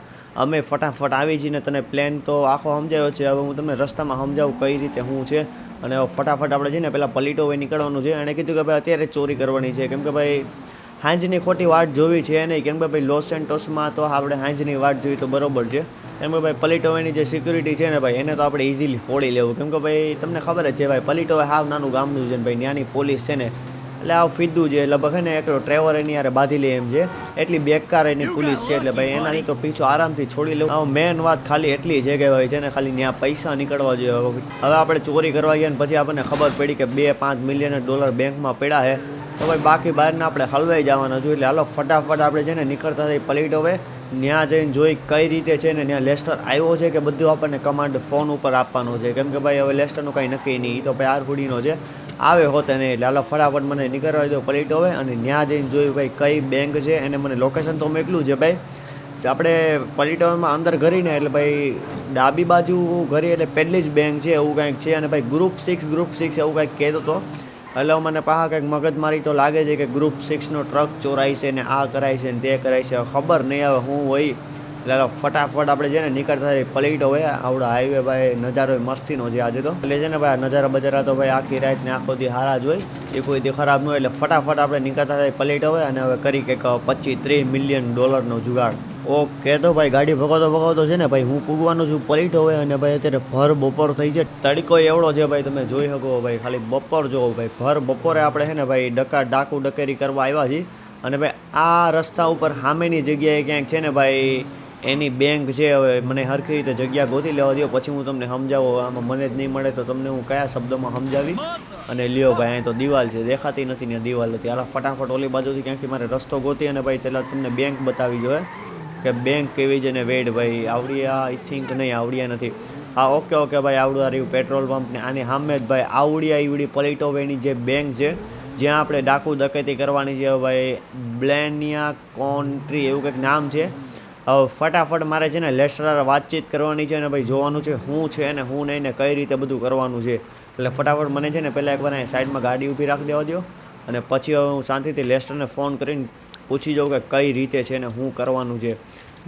અમે ફટાફટ આવી છીએ ને તને પ્લાન તો આખો સમજાયો છે. હવે હું તમને રસ્તામાં સમજાવું કઈ રીતે શું છે. અને ફટાફટ આપણે છે ને પહેલાં પલીટો એ નીકળવાનું છે. એણે કીધું કે ભાઈ અત્યારે ચોરી કરવાની છે, કેમ કે ભાઈ હાંજની ખોટી વાટ જોવી છે નહીં, કેમ કે ભાઈ લોસ એન્ટોસમાં તો આપણે હાંજની વાટ જોઈ તો બરોબર છે. કેમ કે ભાઈ પલીટોવેની જે સિક્યુરિટી છે ને ભાઈ એને તો આપણે ઇઝીલી ફોડી લેવું, કેમ કે ભાઈ તમને ખબર જ છે ભાઈ પલીટોવે હાવ નાનું ગામનું છે ને ભાઈ ત્યાંની પોલીસ છે ને એટલે આવ ફીધું છે. લગભગ ને એકલો ડ્રાઈવર એની યારે બાંધી લે એમ છે, એટલી બેકાર એની પોલીસ છે. એટલે ભાઈ એનાની તો પીછો આરામથી છોડી લેવું. મેન વાત ખાલી એટલી છે કે ભાઈ છે ને ખાલી ત્યાં પૈસા નીકળવા જોઈએ. હવે આપણે ચોરી કરવા ગયા ને પછી આપણને ખબર પડી કે $2-5 મિલિયન બેંકમાં પડ્યા છે, તો ભાઈ બાકી બહારના આપણે હલવાઈ જવાના જોઈએ. એટલે હાલો ફટાફટ આપણે છે ને નીકળતા થઈ પલીટોવે. ત્યાં જઈને જોઈ કઈ રીતે છે ને ત્યાં લેસ્ટર આવ્યો છે કે બધું આપણને કમાન્ડ ફોન ઉપર આપવાનો છે, કેમ કે ભાઈ હવે લેસ્ટરનું કાંઈ નક્કી નહીં, એ તો ભાઈ આરફુડીનો છે, આવે હોતે નહીં. એટલે હાલો ફટાફટ મને નીકળવા દો પલીટોવે. અને ત્યાં જઈને જોયું ભાઈ કઈ બેંક છે, એને મને લોકેશન તો મોકલ્યું છે ભાઈ. આપણે પલીટોવેમાં અંદર ઘરીને એટલે ભાઈ ડાબી બાજુ ઘરી એટલે પહેલી જ બેંક છે એવું કાંઈક છે. અને ભાઈ ગ્રુપ 6 એવું કાંઈક કહેતો હતો. એટલે મને પાછા કંઈક મગજમારી તો લાગે છે કે ગ્રુપ 6નો ટ્રક ચોરાય છે ને આ કરાય છે ને તે કરાય છે, ખબર નહીં આવે હું હોય. એટલે ફટાફટ આપણે છે ને નીકળતા પલીટોવે. આવડા હાઈવે ભાઈ નજારો મસ્તીનો છે આજે તો. એટલે છે ને ભાઈ નજારા બજારા તો ભાઈ આખી રાત ને આખો દી હારા જ હોય, એ કોઈ દી ખરાબ ન હોય. એટલે ફટાફટ આપણે નીકળતા થાય પલીટોવે. અને હવે કરી કંઈક $25-30 મિલિયન જુગાડ. ઓકે તો ભાઈ ગાડી ભગાવતો છે ને ભાઈ હું પૂગવાનું છું પલીટોવે. અને ભાઈ અત્યારે ભર બપોર થઈ છે, તડકો એવડો છે ભાઈ તમે જોઈ શકો ભાઈ. ખાલી બપોર જોવો ભાઈ, ભર બપોરે આપણે છે ને ભાઈ ડાકુ ડકેરી કરવા આવ્યા છીએ. અને ભાઈ આ રસ્તા ઉપર સામેની જગ્યાએ ક્યાંક છે ને ભાઈ એની બેંક છે. હવે મને હરખી રીતે જગ્યા ગોતી લેવા દો, પછી હું તમને સમજાવું. આમાં મને જ નહીં મળે તો તમને હું કયા શબ્દોમાં સમજાવી. અને લ્યો ભાઈ અહીં તો દિવાલ છે, દેખાતી નથી ને દિવાલ હતી. હાલ ફટાફટ ઓલી બાજુથી ક્યાંકથી મારે રસ્તો ગોતી અને ભાઈ પહેલાં તમને બેંક બતાવી જોઈએ કે બેંક કેવી છે ને. વેડ ભાઈ આવડિયા આઈ થિંક નહીં, આવડિયા નથી. હા ઓકે ભાઈ આવડું રહ્યું પેટ્રોલ પંપને આની સામે જ ભાઈ આવડિયા ઈવડી પલીટોવેની જે બેંક છે જ્યાં આપણે ડાકુ ડકેતી કરવાની છે ભાઈ. બ્લેનિયા કોન્ટ્રી એવું કંઈક નામ છે. હવે ફટાફટ મારે છે ને લેસ્ટર વાતચીત કરવાની છે ને ભાઈ જોવાનું છે શું છે ને શું નહીં ને કઈ રીતે બધું કરવાનું છે. એટલે ફટાફટ મને છે ને પહેલાં એકવાર સાઈડમાં ગાડી ઊભી રાખી દેવા દો, અને પછી હવે હું શાંતિથી લેસ્ટરને ફોન કરીને પૂછી જાઉં કે કઈ રીતે છે ને શું કરવાનું છે.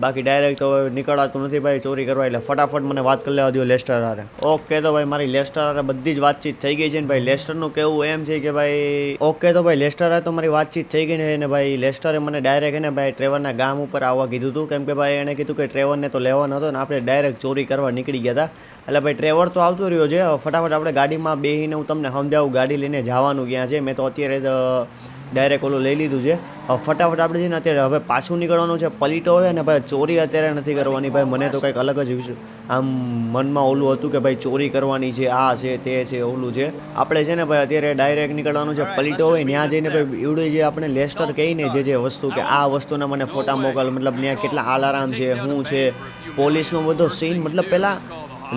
બાકી ડાયરેક્ટ તો નીકળાતું નથી ભાઈ ચોરી કરવા. એટલે ફટાફટ મને વાત કરી લેવા દો લેસ્ટર હારે. ઓકે તો ભાઈ મારી લેસ્ટર હારે બધી જ વાતચીત થઈ ગઈ છે ને ભાઈ. લેસ્ટરનું કેવું એમ છે કે ભાઈ ઓકે તો ભાઈ લેસ્ટર હારે તો મારી વાતચીત થઈ ગઈ ને ભાઈ. લેસ્ટરે મને ડાયરેક્ટ ને ભાઈ ટ્રેવરના ગામ ઉપર આવવા કીધું હતું, કેમ કે ભાઈ એણે કીધું કે ટ્રેવરને તો લેવાનો હતો ને આપણે ડાયરેક્ટ ચોરી કરવા નીકળી ગયા હતા. એટલે ભાઈ ટ્રેવર તો આવતો રહ્યો છે. ફટાફટ આપણે ગાડીમાં બેસીને હું તમને સમજાવું ગાડી લઈને જવાનું ક્યાં છે. મેં તો અત્યારે ડાયરેક્ટ ઓલું લઈ લીધું છે. હવે ફટાફટ આપણે છે ને અત્યારે હવે પાછું નીકળવાનું છે. પલીટો હોય ને ભાઈ ચોરી અત્યારે નથી કરવાની ભાઈ. મને તો કંઈક અલગ જ આમ મનમાં ઓલું હતું કે ભાઈ ચોરી કરવાની છે, આ છે તે છે ઓલું છે. આપણે છે ને ભાઈ અત્યારે ડાયરેક્ટ નીકળવાનું છે. પલીટો હોય ત્યાં જઈને ભાઈ એવડે જે આપણે લેસ્ટર કહીને જે વસ્તુ કે આ વસ્તુના મને ફોટા મોકલ, મતલબ ત્યાં કેટલા અલાર્મ છે, શું છે, પોલીસનો બધો સીન. મતલબ પહેલાં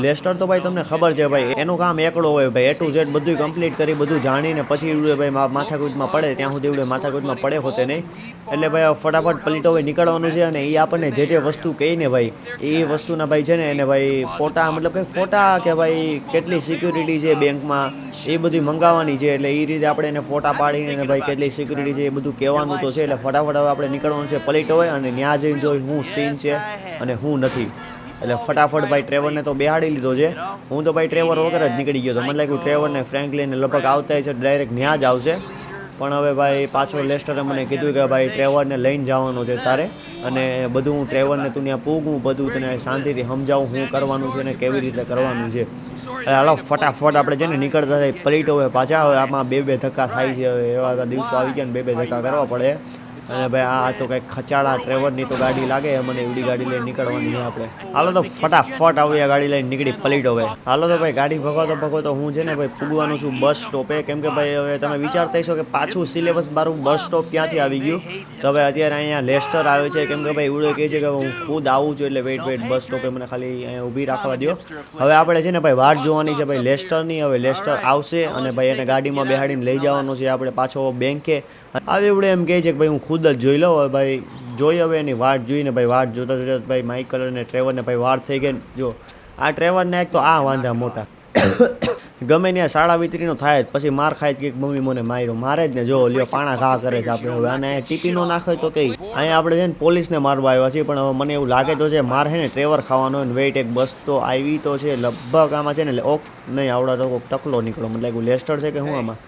લેસ્ટર તો ભાઈ તમને ખબર છે ભાઈ એનું કામ એકડો હોય ભાઈ. A to Z બધું કમ્પ્લીટ કરી બધું જાણીને પછી એવડે ભાઈ માથાકૂટમાં પડે ત્યાં સુધી એવડે માથાકૂટમાં પડે હોતે નહીં. એટલે ભાઈ ફટાફટ પલીટો ભાઈ નીકળવાનું છે. અને એ આપણને જે વસ્તુ કહીને ભાઈ એ વસ્તુના ભાઈ છે ને એને ભાઈ ફોટા, મતલબ કે ફોટા કે ભાઈ કેટલી સિક્યુરિટી છે બેંકમાં એ બધી મંગાવવાની છે. એટલે એ રીતે આપણે એને ફોટા પાડીને ભાઈ કેટલી સિક્યુરિટી છે એ બધું કહેવાનું તો છે. એટલે ફટાફટ હવે આપણે નીકળવાનું છે પલીટો હોય અને ત્યાં જઈને જોઈ શું સીન છે અને શું નથી. એટલે ફટાફટ ભાઈ ટ્રેવરને તો બેહાડી લીધો છે. હું તો ભાઈ ટ્રેવર વગર જ નીકળી ગયો હતો. મને લાગ્યું ટ્રેવરને ફ્રેન્કલિન લગભગ આવતા છે ડાયરેક્ટ ત્યાં જ આવશે. પણ હવે ભાઈ પાછો લેસ્ટરે મને કીધું કે ભાઈ ટ્રેવરને લઈને જવાનું છે તારે, અને બધું હું ટ્રેવરને તું ત્યાં પૂગું, બધું તને શાંતિથી સમજાવું શું કરવાનું છે ને કેવી રીતે કરવાનું છે. હાલો ફટાફટ આપણે છે ને નીકળતા થાય પલીટો હવે પાછા. હવે આમાં બે ધક્કા થાય છે. હવે એવા દિવસો આવી ગયા ને બે ધક્કા કરવા પડે. અને ભાઈ આ તો કંઈક ખચાડા ટ્રેવરની તો ગાડી લાગે. મને એવડી ગાડી લઈને નીકળવાની છે આપણે. હાલો તો ફટાફટ આવી આ ગાડી લઈને નીકળી પલીટો ભાઈ. હાલો તો ભાઈ ગાડી ભગાવતો હું છે ને ભાઈ પૂગવાનું છું બસ સ્ટોપે. કેમ કે ભાઈ હવે તમે વિચારતા હશો કે પાછું સિલેબસ મારું બસ સ્ટોપ ક્યાંથી આવી ગયું. તો હવે અત્યારે અહીંયા લેસ્ટર આવે છે. કેમ કે ભાઈ એવું કહે છે કે હું ખુદ આવું છું એટલે વેઇટ બસ સ્ટોપે મને ખાલી અહીંયા ઊભી રાખવા દો. હવે આપણે છે ને ભાઈ વાટ જોવાની છે ભાઈ લેસ્ટરની. હવે લેસ્ટર આવશે અને ભાઈ એને ગાડીમાં બેહાડીને લઈ જવાનું છે આપણે પાછો બેંકે. આવે એવડે એમ કહે છે કે ભાઈ હું ખુદ જ જોઈ લઉં. હવે ભાઈ જોઈ હવે એની વાટ જોઈને ભાઈ વાટ જોતા જોતા ભાઈ માઇકલ અને ટ્રેવરને ભાઈ વાર થઈ ગઈ. જો આ ટ્રેવરને એક તો આ વાંધા મોટા ગમે ત્યાં શાળા વિતરીનો થાય જ પછી માર ખાય કે મમ્મી મને માર્યો મારે જ ને. જો લ્યો પાણા ઘા કરે છે આપણે. હવે આને ટીપી નો નાખે તો કઈ અહીંયા આપણે છે ને પોલીસને મારવા આવ્યા છીએ. પણ હવે મને એવું લાગે તો છે માર હે ને ટ્રેવર ખાવાનો હોય ને. વેઇટ એક બસ તો આવી તો છે લગભગ આમાં છે ને ઓક નહીં આવડા તો કોઈક ટકલો નીકળો. મને લાગ્યું લેસ્ટર છે કે હું આમાં.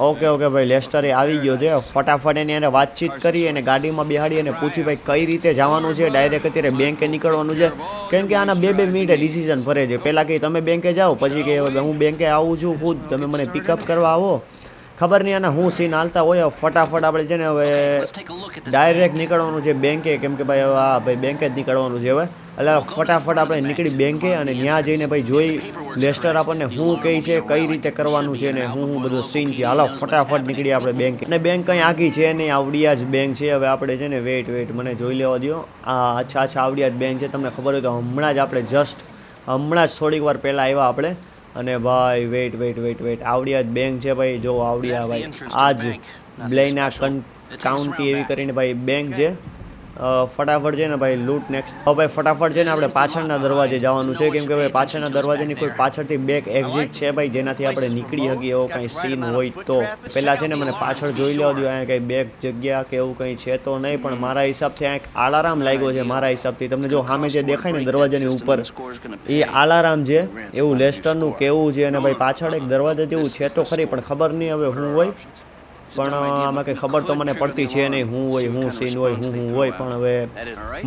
ઓકે ભાઈ લેસ્ટરે આવી ગયો છે. ફટાફટ એની એને વાતચીત કરી અને ગાડીમાં બેહાડી અને પૂછી ભાઈ કઈ રીતે જવાનું છે. ડાયરેક્ટ અત્યારે બેંકે નીકળવાનું છે. કેમ કે આના 2-2 મિનિટે ડિસિઝન ફરે છે. પહેલાં કે તમે બેંકે જાઓ, પછી કે હું બેંકે આવું છું ખુદ, તમે મને પિકઅપ કરવા આવો. ખબર નહીં આના હું સીન હાલતા હોય. ફટાફટ આપણે છે ને હવે ડાયરેક્ટ નીકળવાનું છે બેંકે. કેમ કે ભાઈ હવે હા ભાઈ બેંકે જ નીકળવાનું છે હવે. એટલે ફટાફટ આપણે નીકળી બેંકે અને ત્યાં જઈને ભાઈ જોઈ લેસ્ટર આપણને શું કહે છે, કઈ રીતે કરવાનું છે ને હું બધું સીન છે. હાલો ફટાફટ નીકળી આપણે બેંકે. અને બેંક કંઈ આગી છે નહીં, આવડિયા જ બેંક છે. હવે આપણે છે ને વેઇટ મને જોઈ લેવા દો. અચ્છા આવડિયા જ બેંક છે. તમને ખબર હોય તો હમણાં જ આપણે હમણાં જ થોડીક વાર પહેલાં આવ્યા આપણે. અને ભાઈ વેઇટ આવડિયા જ બેંક છે ભાઈ. જો આવડિયા ભાઈ આજ બ્લેના કાઉન્ટી એવી કરીને ભાઈ બેંક છે. ફટાફટ છે ને ભાઈ લૂંટ નેક્સ્ટ. હવે ભાઈ ફટાફટ છે ને આપણે પાછળના દરવાજે જવાનું છે. કેમ કે ભાઈ પાછળના દરવાજાની કોઈ પાછળથી બેક એક્ઝિટ છે ભાઈ જેનાથી આપણે નીકળી શકીએ એવો કાંઈ સીન હોય તો. પહેલાં છે ને મને પાછળ જોઈ લેવા દો. અહીંયા કંઈ બેક જગ્યા કે એવું કંઈ છે તો નહીં. પણ મારા હિસાબથી આ એક અલાર્મ લાગ્યો છે. મારા હિસાબથી તમને જો સામે જે દેખાય ને દરવાજાની ઉપર એ અલાર્મ છે એવું લેસ્ટરનું કેવું છે. અને ભાઈ પાછળ એક દરવાજા જેવું છે તો ખરી પણ ખબર નહીં હવે શું હોય. પણ આમાં કંઈ ખબર તો મને પડતી છે નહીં શું હોય, શું સીન હોય, શું હોય. પણ હવે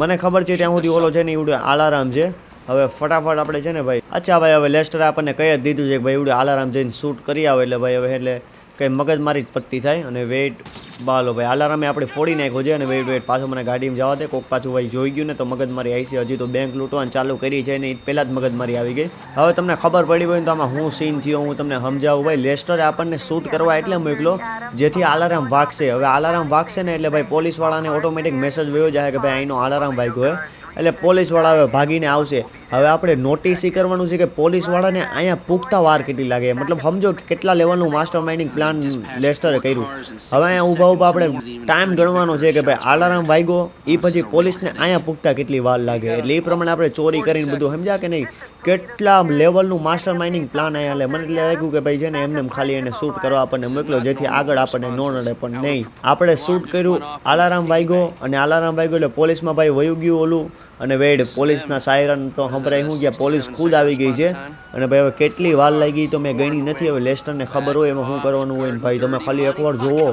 મને ખબર છે ત્યાં સુધી ઓલો છે ને એવડે અલાર્મ છે. હવે ફટાફટ આપણે છે ને ભાઈ અચ્છા ભાઈ હવે લેસ્ટરે આપણને કહી જ દીધું છે કે ભાઈ એવડે અલાર્મ જઈને શૂટ કરી આવે. એટલે ભાઈ હવે એટલે કંઈ મગજમારી જ પત્તી થાય. અને વેઇટ બાલો ભાઈ અલાર્મે આપણે ફોડી નાખ્યો છે. અને વેઇટ પાછું મને ગાડીમાં જવા દે. કોક પાછું ભાઈ જોઈ ગયું ને તો મગજમારી આવી છે. હજી તો બેંક લૂંટવાનું ચાલુ કરી છે ને એ પહેલાં જ મગજમારી આવી ગઈ. હવે તમને ખબર પડી હોય ને તો આમાં શું સીન થયો હું તમને સમજાવું. ભાઈ લેસ્ટરે આપણને શૂટ કરવા એટલે મોકલો જેથી અલાર્મ વાગશે. હવે અલાર્મ વાગશે ને એટલે ભાઈ પોલીસવાળાને ઓટોમેટિક મેસેજ વયો જાય કે ભાઈ અહીંનો અલાર્મ વાગ્યો હોય. એટલે પોલીસવાળા હવે ભાગીને આવશે. હવે આપણે નોટિસ એ કરવાનું છે કે પોલીસવાળાને અહીંયા પૂગતા વાર કેટલી લાગે. મતલબ સમજો કે કેટલા લેવલનું માસ્ટર માઇન્ડિંગ પ્લાન લેસ્ટરે કર્યું. હવે અહીંયા ઊભા આપણે ટાઈમ ગણવાનો છે કે ભાઈ અલાર્મ વાગ્યો એ પછી પોલીસને અહીંયા પૂગતા કેટલી વાર લાગે. એટલે એ પ્રમાણે આપણે ચોરી કરીને બધું સમજ્યા કે નહીં. કેટલા લેવલનું માસ્ટર માઇન્ડિંગ પ્લાન અહીંયા લે. મને એટલે લાગ્યું કે ભાઈ છે ને એમને ખાલી એને શૂટ કરવા આપણને મોકલો જેથી આગળ આપણને ન નડે. પણ નહીં, આપણે શૂટ કર્યું, અલાર્મ વાગ્યો અને અલાર્મ વાગ્યો એટલે પોલીસમાં ભાઈ વયું ગયું ઓલું. અને વેડ પોલીસના સાયરન તો સંભળાય શું ગયા. પોલીસ ખુદ આવી ગઈ છે. અને ભાઈ હવે કેટલી વાર લાગી તો મેં ગણી નથી. હવે લેસ્ટરને ખબર હોય એમાં શું કરવાનું હોય ને ભાઈ તમે ખાલી એકવાર જોવો.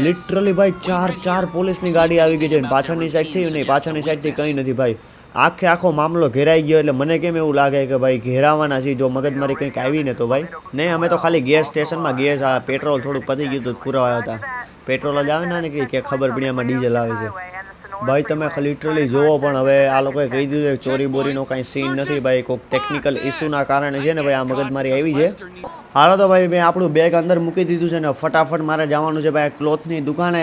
લિટરલી ભાઈ ચાર પોલીસની ગાડી આવી ગઈ છે. પાછળની સાઈડથી નહીં, પાછળની સાઈડથી કંઈ નથી ભાઈ. આખે આખો મામલો ઘેરાઈ ગયો એટલે મને કેમ એવું લાગે કે ભાઈ ઘેરાવાના છે જો મગજમારી કંઈક આવી ને તો ભાઈ નહીં અમે તો ખાલી ગેસ સ્ટેશનમાં ગેસ આ પેટ્રોલ થોડુંક પતી ગયું હતું પુરાવા હતા પેટ્રોલ જ આવે ને કે ખબર પડી આમાં ડીઝલ આવે છે ભાઈ તમે લિટરલી જોવો પણ હવે આ લોકોએ કહી દીધું કે ચોરી બોરીનો કાંઈ સીન નથી ભાઈ કોઈક ટેકનિકલ ઇસ્યુના કારણે છે ને ભાઈ આ મગજમારી આવી છે હાલો તો ભાઈ મેં આપણું બેગ અંદર મૂકી દીધું છે ને ફટાફટ મારે જવાનું છે ભાઈ ક્લોથની દુકાને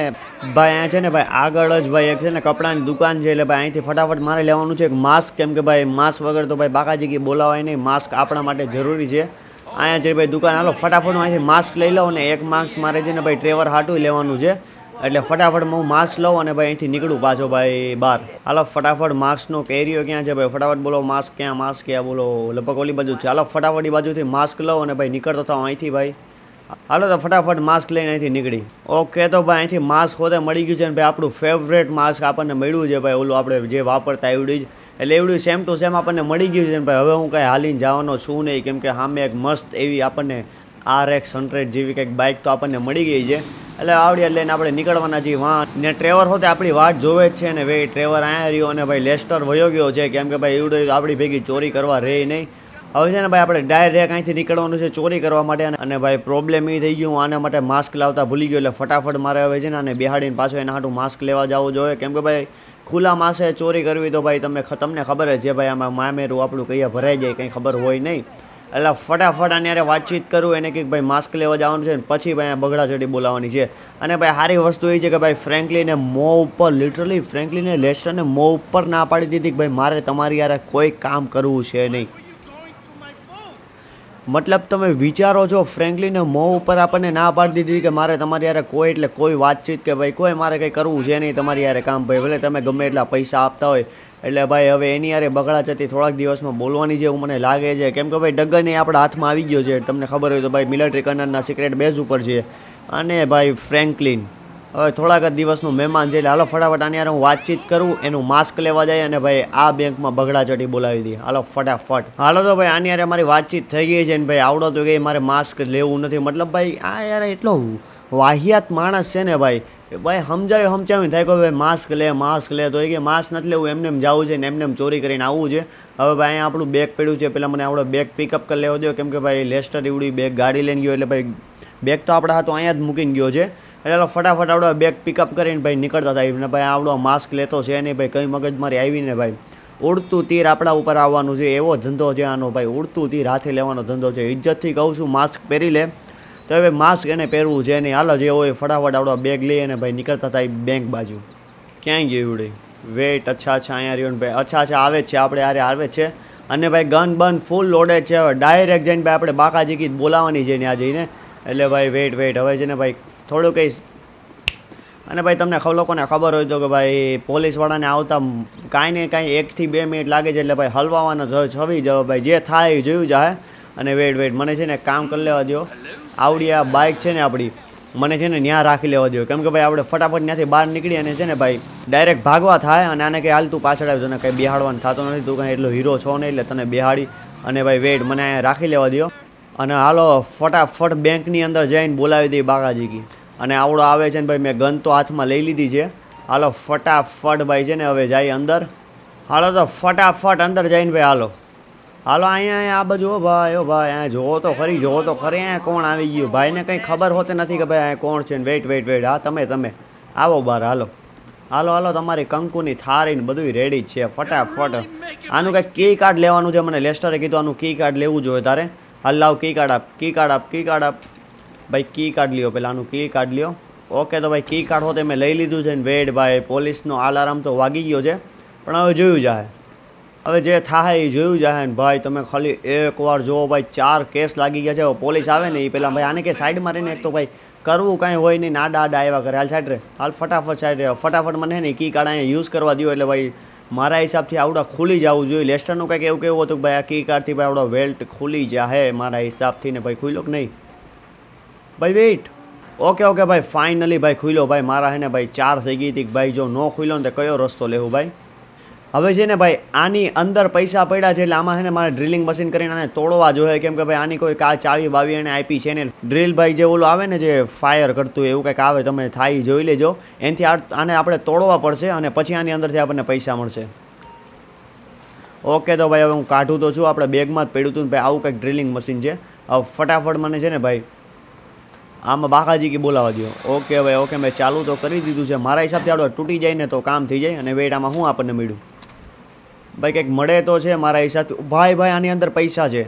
ભાઈ અહીંયા છે ને ભાઈ આગળ જ ભાઈ એક છે ને કપડાની દુકાન છે એટલે ભાઈ અહીંથી ફટાફટ મારે લેવાનું છે એક માસ્ક કેમ કે ભાઈ માસ્ક વગર તો ભાઈ બાકાજી કે બોલાવાય નહીં માસ્ક આપણા માટે જરૂરી છે અહીંયા છે ભાઈ દુકાન હાલો ફટાફટ હું અહીંથી માસ્ક લઈ લઉં ને એક માસ્ક મારે છે ને ભાઈ ટ્રેવર હાટું લેવાનું છે એટલે ફટાફટ હું માસ્ક લઉં અને ભાઈ અહીંથી નીકળું પાછો ભાઈ બહાર હાલો ફટાફટ માસ્કનો કેરિયો ક્યાં છે ભાઈ ફટાફટ બોલો માસ્ક ક્યાં બોલો લગભગ ઓલી બાજુ છે હાલો ફટાફટ એ બાજુથી માસ્ક લઉં અને ભાઈ નીકળતો થાવ અહીંથી ભાઈ હાલો તો ફટાફટ માસ્ક લઈને અહીંથી નીકળી ઓકે તો ભાઈ અહીંથી માસ્ક હોતે મળી ગયું છે ને ભાઈ આપણું ફેવરેટ માસ્ક આપણને મળ્યું છે ભાઈ ઓલું આપણે જે વાપરતા એવડી જ એટલે એવડું સેમ ટુ સેમ આપણને મળી ગયું છે ને ભાઈ હવે હું કાંઈ હાલીને જવાનો છું નહીં કેમ કે સામે એક મસ્ત એવી આપણને RX100 જેવી કંઈક બાઇક તો આપણને મળી ગઈ છે એટલે આવડી લઈને આપણે નીકળવાના છીએ વાં ને ટ્રેવર હોતે આપણી વાટ જોવે જ છે ને ભાઈ ટ્રેવર અહીંયા રહ્યો અને ભાઈ લેસ્ટર વયો ગયો છે કેમ કે ભાઈ એવડું આપણી ભેગી ચોરી કરવા રહે નહીં હવે છે ને ભાઈ આપણે ડાયરેક્ટ અહીંથી નીકળવાનું છે ચોરી કરવા માટે અને ભાઈ પ્રોબ્લેમ એ થઈ ગયું આના માટે માસ્ક લાવતા ભૂલી ગયો એટલે ફટાફટ મારે હવે છે ને અને બેહાડીને પાછો એના હાટું માસ્ક લેવા જવું જોઈએ કેમ કે ભાઈ ખુલ્લા માસે ચોરી કરવી તો ભાઈ તમને ખબર જ છે ભાઈ આમાં મામેરું આપણું કયા ભરાઈ જાય કંઈ ખબર હોય નહીં એટલે ફટાફટ આને યારે વાતચીત કરું એને કંઈક ભાઈ માસ્ક લેવા જવાનું છે ને પછી ભાઈ આ બગડા ચડી બોલાવવાની છે અને ભાઈ સારી વસ્તુ એ છે કે ભાઈ ફ્રેન્કલીને મો ઉપર લિટરલી ફ્રેન્કલીને લેસ્ટરને મો ઉપર ના પાડી દીધી કે ભાઈ મારે તમારી યારે કોઈ કામ કરવું છે નહીં મતલબ તમે વિચારો છો ફ્રેન્કલીને મો ઉપર આપણને ના પાડી દીધી કે મારે તમારી યારે કોઈ એટલે કોઈ વાતચીત કે ભાઈ કોઈ મારે કંઈ કરવું છે નહીં તમારી યારે કામ ભાઈ ભલે તમે ગમે એટલા પૈસા આપતા હોય એટલે ભાઈ હવે એની યારે બગડા ચતી થોડાક દિવસમાં બોલવાની છે એવું મને લાગે છે કેમ કે ભાઈ ડગન એ આપણા હાથમાં આવી ગયો છે તમને ખબર હોય તો ભાઈ મિલિટરી કર્નલના સિક્રેટ બેઝ ઉપર છે અને ભાઈ ફ્રેન્કલિન હવે થોડાક જ દિવસનું મહેમાન છે એટલે હાલો ફટાફટ આની યારે હું વાતચીત કરું એનું માસ્ક લેવા જાય અને ભાઈ આ બેંકમાં બગડા ચટી બોલાવી દઈએ હાલો ફટાફટ હાલો તો ભાઈ આની યારે મારી વાતચીત થઈ ગઈ છે ને ભાઈ આવડો તો કે મારે માસ્ક લેવું નથી મતલબ ભાઈ આ યાર એટલો વાહિયાત માણસ છે ને ભાઈ સમજાવ્યું થાય કે ભાઈ માસ્ક લે તો એ કે માસ્ક નથી લેવું એમને જવું છે ને એમને ચોરી કરીને આવવું છે હવે ભાઈ અહીંયા આપણું બેગ પડ્યું છે પેલા મને આપણો બેગ પિકઅપ કરી લેવો દો કેમ કે ભાઈ લેસ્ટર એવડી બેગ ગાડી લઈને ગયો એટલે ભાઈ બેગ તો આપણા હાથો અહીંયા જ મૂકીને ગયો છે એટલે ફટાફટ આવડો બેગ પિકઅપ કરીને ભાઈ નીકળતા થાય ને ભાઈ આવડો માસ્ક લેતો છે નહીં ભાઈ કઈ મગજમારી આવીને ભાઈ ઉડતું તીર આપણા ઉપર આવવાનું છે એવો ધંધો છે આનો ભાઈ ઉડતું તીર હાથે લેવાનો ધંધો છે ઇજ્જતથી કહું છું માસ્ક પહેરી લે તો હવે માસ્ક એને પહેરવું છે નહીં હાલો જે હોય ફટાફટ આવડો બેગ લઈ અને ભાઈ નીકળતા થાય બેંક બાજુ ક્યાંય ગયું એવડે વેટ અચ્છા અહીંયા રહ્યો ને ભાઈ અચ્છા આવે જ છે આપણે આવે જ છે અને ભાઈ ગન બન ફૂલ લોડેડ છે હવે ડાયરેક્ટ જઈને ભાઈ આપણે બાકાજી ગીત બોલાવવાની છે ત્યાં જઈને એટલે ભાઈ વેટ હવે છે ને ભાઈ થોડું કંઈ અને ભાઈ તમને લોકોને ખબર હોય તો કે ભાઈ પોલીસવાળાને આવતા કાંઈ ને કાંઈ 1 થી 2 મિનિટ લાગે છે એટલે ભાઈ હલવાવાનો છવી જાવ ભાઈ જે થાય જોયું જાય અને વેટ મને છે ને કામ કરી લેવા દો આવડી આ બાઇક છે ને આપણી મને છે ને ત્યાં રાખી લેવા દો કેમ કે ભાઈ આપણે ફટાફટ ત્યાંથી બહાર નીકળી અને છે ને ભાઈ ડાયરેક્ટ ભાગવા થાય અને આને કંઈ હાલ તું પાછળ આવ્યો તને કંઈ બેહાડવાનું થતો નથી તું કાંઈ એટલો હીરો છો નહીં એટલે તને બેહાડી અને ભાઈ વેટ મને અહીંયા રાખી લેવા દો અને હાલો ફટાફટ બેંકની અંદર જઈને બોલાવી દઈ બાકાજી અને આવડો આવે છે ને ભાઈ મેં ગન તો હાથમાં લઈ લીધી છે હાલો ફટાફટ ભાઈ છે ને હવે જાય અંદર હાલો તો ફટાફટ અંદર જઈને ભાઈ હાલો અહીંયા આ બાજુ ઓ ભાઈ અહીંયા જોવો તો ખરી અહીંયા કોણ આવી ગયું ભાઈને કંઈ ખબર હોતી નથી કે ભાઈ અહીંયા કોણ છે ને વેટ હા તમે આવો બહાર હાલો તમારી કંકુની થારીને બધું રેડી જ છે ફટાફટ આનું કંઈક કી કાર્ડ લેવાનું છે મને લેસ્ટરે કીધું આનું કી કાર્ડ લેવું જોઈએ તારે હાલ લાવ કી કાર્ડ આપ ભાઈ કી કાર્ડ લ્યો પેલા આનું કી કાર્ડ લ્યો ઓકે તો ભાઈ કી કાર્ડ હોતે મેં લઈ લીધું છે ને વેટ ભાઈ પોલીસનો અલાર્મ તો વાગી ગયો છે પણ હવે જોયું જાય હવે જે થાય એ જોયું જાય ને ભાઈ તમે ખાલી એકવાર જુઓ ભાઈ 4 કેસ લાગી ગયા છે પોલીસ આવે ને એ પહેલાં ભાઈ આને કે સાઈડ મારીને એક તો ભાઈ કરવું કાંઈ હોય નહીં નાડા આવ્યા કરે હાલ સાઈડ રે હાલ ફટાફટ મને ને કી કાર્ડ અહીંયા યુઝ કરવા દો એટલે ભાઈ મારા હિસાબથી આવડા ખુલી જવું જોઈએ લેસ્ટરનું કંઈક એવું કેવું હતું કે ભાઈ આ કી કાર્ડથી ભાઈ આવડો વેલ્ટ ખુલી જાય મારા હિસાબથી ને ભાઈ ખુલ્યો કે નહીં ભાઈ વેઇટ ઓકે ભાઈ ફાઇનલી ભાઈ ખુલ્યો ભાઈ મારા હે ને ભાઈ 4 થઈ ગઈ હતી ભાઈ જો ન ખુલ્યો ને તો કયો રસ્તો લેવું ભાઈ હવે છે ને ભાઈ આની અંદર પૈસા પડ્યા છે એટલે આમાં છે ને મારે ડ્રિલિંગ મશીન કરીને આને તોડવા જોઈએ કેમ કે ભાઈ આની કોઈ ચાવી બાવી એને આપી છે ને ડ્રિલ ભાઈ જે ઓલું આવે ને જે ફાયર કરતું એવું કંઈક આવે તમે થાય જોઈ લેજો એનાથી આને આપણે તોડવા પડશે અને પછી આની અંદરથી આપણને પૈસા મળશે ઓકે તો ભાઈ હવે હું કાઢું તો છું, આપણે બેગમાં જ પડ્યું હતું ને ભાઈ આવું કંઈક ડ્રિલિંગ મશીન છે. હવે ફટાફટ મને છે ને ભાઈ આમાં બાકાજી કે બોલાવા દો. ઓકે ભાઈ ઓકે મેં ચાલુ તો કરી દીધું છે. મારા હિસાબથી આપણે તૂટી જાય ને તો કામ થઈ જાય. અને વેટ આમાં શું આપણને મળ્યું ભાઈ? કંઈક મળે તો છે મારા હિસાબથી. ભાઈ આની અંદર પૈસા છે,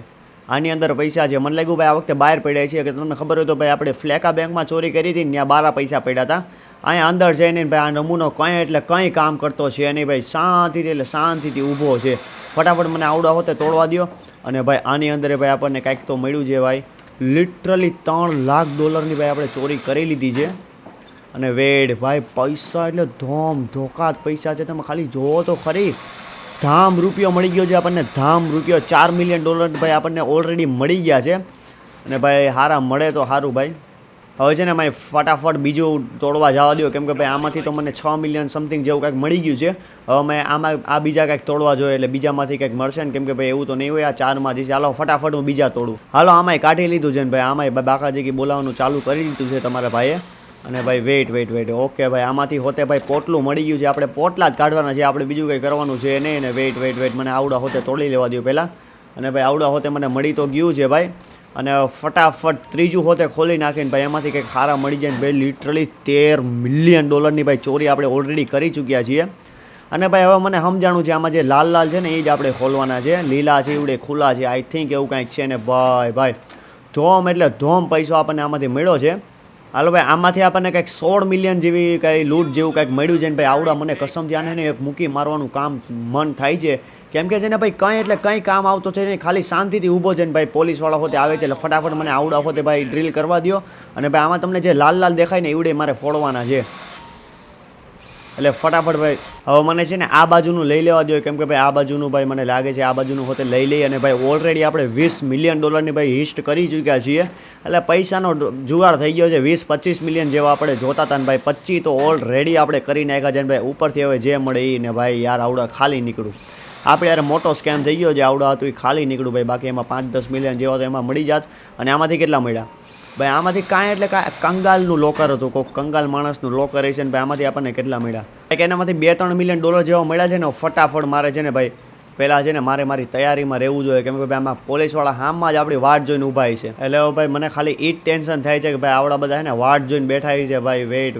આની અંદર પૈસા છે. મને લાગ્યું ભાઈ આ વખતે બહાર પડ્યા છે કે તમને ખબર હોય તો ભાઈ આપણે ફ્લેકા બેંકમાં ચોરી કરી હતી ને ત્યાં 12 પૈસા પડ્યા હતા. અહીંયા અંદર જઈને ભાઈ આ નમૂનો કંઈ એટલે કંઈ કામ કરતો છે નહીં ભાઈ. શાંતિથી એટલે શાંતિથી ઊભો છે. ફટાફટ મને આવડા હોતે તોડવા દો. અને ભાઈ આની અંદર ભાઈ આપણને કાંઈક તો મળ્યું છે ભાઈ. લિટરલી $3 લાખ ભાઈ આપણે ચોરી કરી લીધી છે. અને વેડ ભાઈ પૈસા એટલે ધોકાત પૈસા છે. તમે ખાલી જોવો તો ખરી. ધામ રૂપિયો મળી ગયો છે આપણને, ધામ રૂપિયો. $4 મિલિયન ભાઈ આપણને ઓલરેડી મળી ગયા છે. અને ભાઈ હારા મળે તો સારું ભાઈ. હવે છે ને ભાઈ ફટાફટ બીજું તોડવા જવા દો, કેમ કે ભાઈ આમાંથી તો મને 6 મિલિયન સમથિંગ જેવું કાંઈક મળી ગયું છે. હવે મેં આમાં આ બીજા કાંઈક તોડવા જોઈએ એટલે બીજામાંથી કંઈક મળશે ને, કેમ કે ભાઈ એવું તો નહીં હોય આ 4માંથી. ચાલો ફટાફટ હું બીજા તોડું. હાલો આમાંય કાઢી લીધું છે ને ભાઈ, આમાંય બાકાજી કે બોલાવવાનું ચાલુ કરી દીધું છે તમારા ભાઈએ. અને ભાઈ વેઇટ ઓકે ભાઈ આમાંથી હોતે ભાઈ પોટલું મળી ગયું છે. આપણે પોટલા જ કાઢવાના છે, આપણે બીજું કંઈ કરવાનું છે નહીં. ને વેઇટ મને આવડા હોતે તોડી લેવા દો પહેલાં. અને ભાઈ આવડા હોતે મને મળી તો ગયું છે ભાઈ. અને ફટાફટ ત્રીજું હોતે ખોલી નાખીને ભાઈ એમાંથી કંઈક ખારા મળી જાય ને ભાઈ. લિટરલી $13 મિલિયન ભાઈ ચોરી આપણે ઓલરેડી કરી ચૂક્યા છીએ. અને ભાઈ હવે મને સમજાણું છે આમાં જે લાલ છે ને એ જ આપણે ખોલવાના છે. લીલા છે એવડે ખુલ્લા છે, આઈ થિંક એવું કાંઈક છે ને ભાઈ. ધોમ એટલે ધોમ પૈસો આપણને આમાંથી મળ્યો છે. હાલો ભાઈ આમાંથી આપણને કંઈક 16 મિલિયન જેવી કંઈ લૂંટ જેવું કંઈક મળ્યું છે ને ભાઈ. આવડા મને કસમથી આને એક મૂકી મારવાનું કામ મન થાય છે, કેમ કે છે ને ભાઈ કંઈ એટલે કંઈ કામ આવતો છે ને, ખાલી શાંતિથી ઊભો છે ને ભાઈ. પોલીસવાળા હોતે આવે છે એટલે ફટાફટ મને આવડા હોતે ભાઈ ડ્રીલ કરવા દો. અને ભાઈ આમાં તમને જે લાલ દેખાય ને એવડે મારે ફોડવાના છે. એટલે ફટાફટ ભાઈ હવે મને છે ને આ બાજુનું લઈ લેવા દો, કેમ કે ભાઈ આ બાજુનું ભાઈ મને લાગે છે આ બાજુનું હોતે લઈ લઈ. અને ભાઈ ઓલરેડી આપણે $20 મિલિયન ભાઈ હિસ્ટ કરી ચૂક્યા છીએ. એટલે પૈસાનો જુગાડ થઈ ગયો છે. 20-25 મિલિયન જેવા આપણે જોતા હતા ને ભાઈ 25 તો ઓલરેડી આપણે કરી નાખ્યા છે ને ભાઈ. ઉપરથી હવે જે મળે એ ને ભાઈ યાર આવડા ખાલી નીકળું. આપણે યાર મોટો સ્કેમ થઈ ગયો છે. આવડા હતું એ ખાલી નીકળું ભાઈ. બાકી એમાં 5-10 મિલિયન જેવા તો એમાં મળી જાત. અને આમાંથી કેટલા મળ્યા ભાઈ? આમાંથી કાંઈ એટલે કાંઈ કંગાલનું લોકર હતું, કોઈક કંગાલ માણસનું લોકર છે ને ભાઈ. આમાંથી આપણને કેટલા મળ્યા કંઈક એનામાંથી $2-3 મિલિયન જેવા મળ્યા છે ને. ફટાફટ મારે છે ને ભાઈ પહેલાં છે ને મારી તૈયારીમાં રહેવું જોઈએ, કેમ કે ભાઈ આમાં પોલીસવાળા હામમાં જ આપણી વાટ જોઈને ઊભા છે. એટલે હવે ભાઈ મને ખાલી એ જ ટેન્શન થાય છે કે ભાઈ આવડા બધા છે ને વાટ જોઈને બેઠા છે ભાઈ. વેઇટ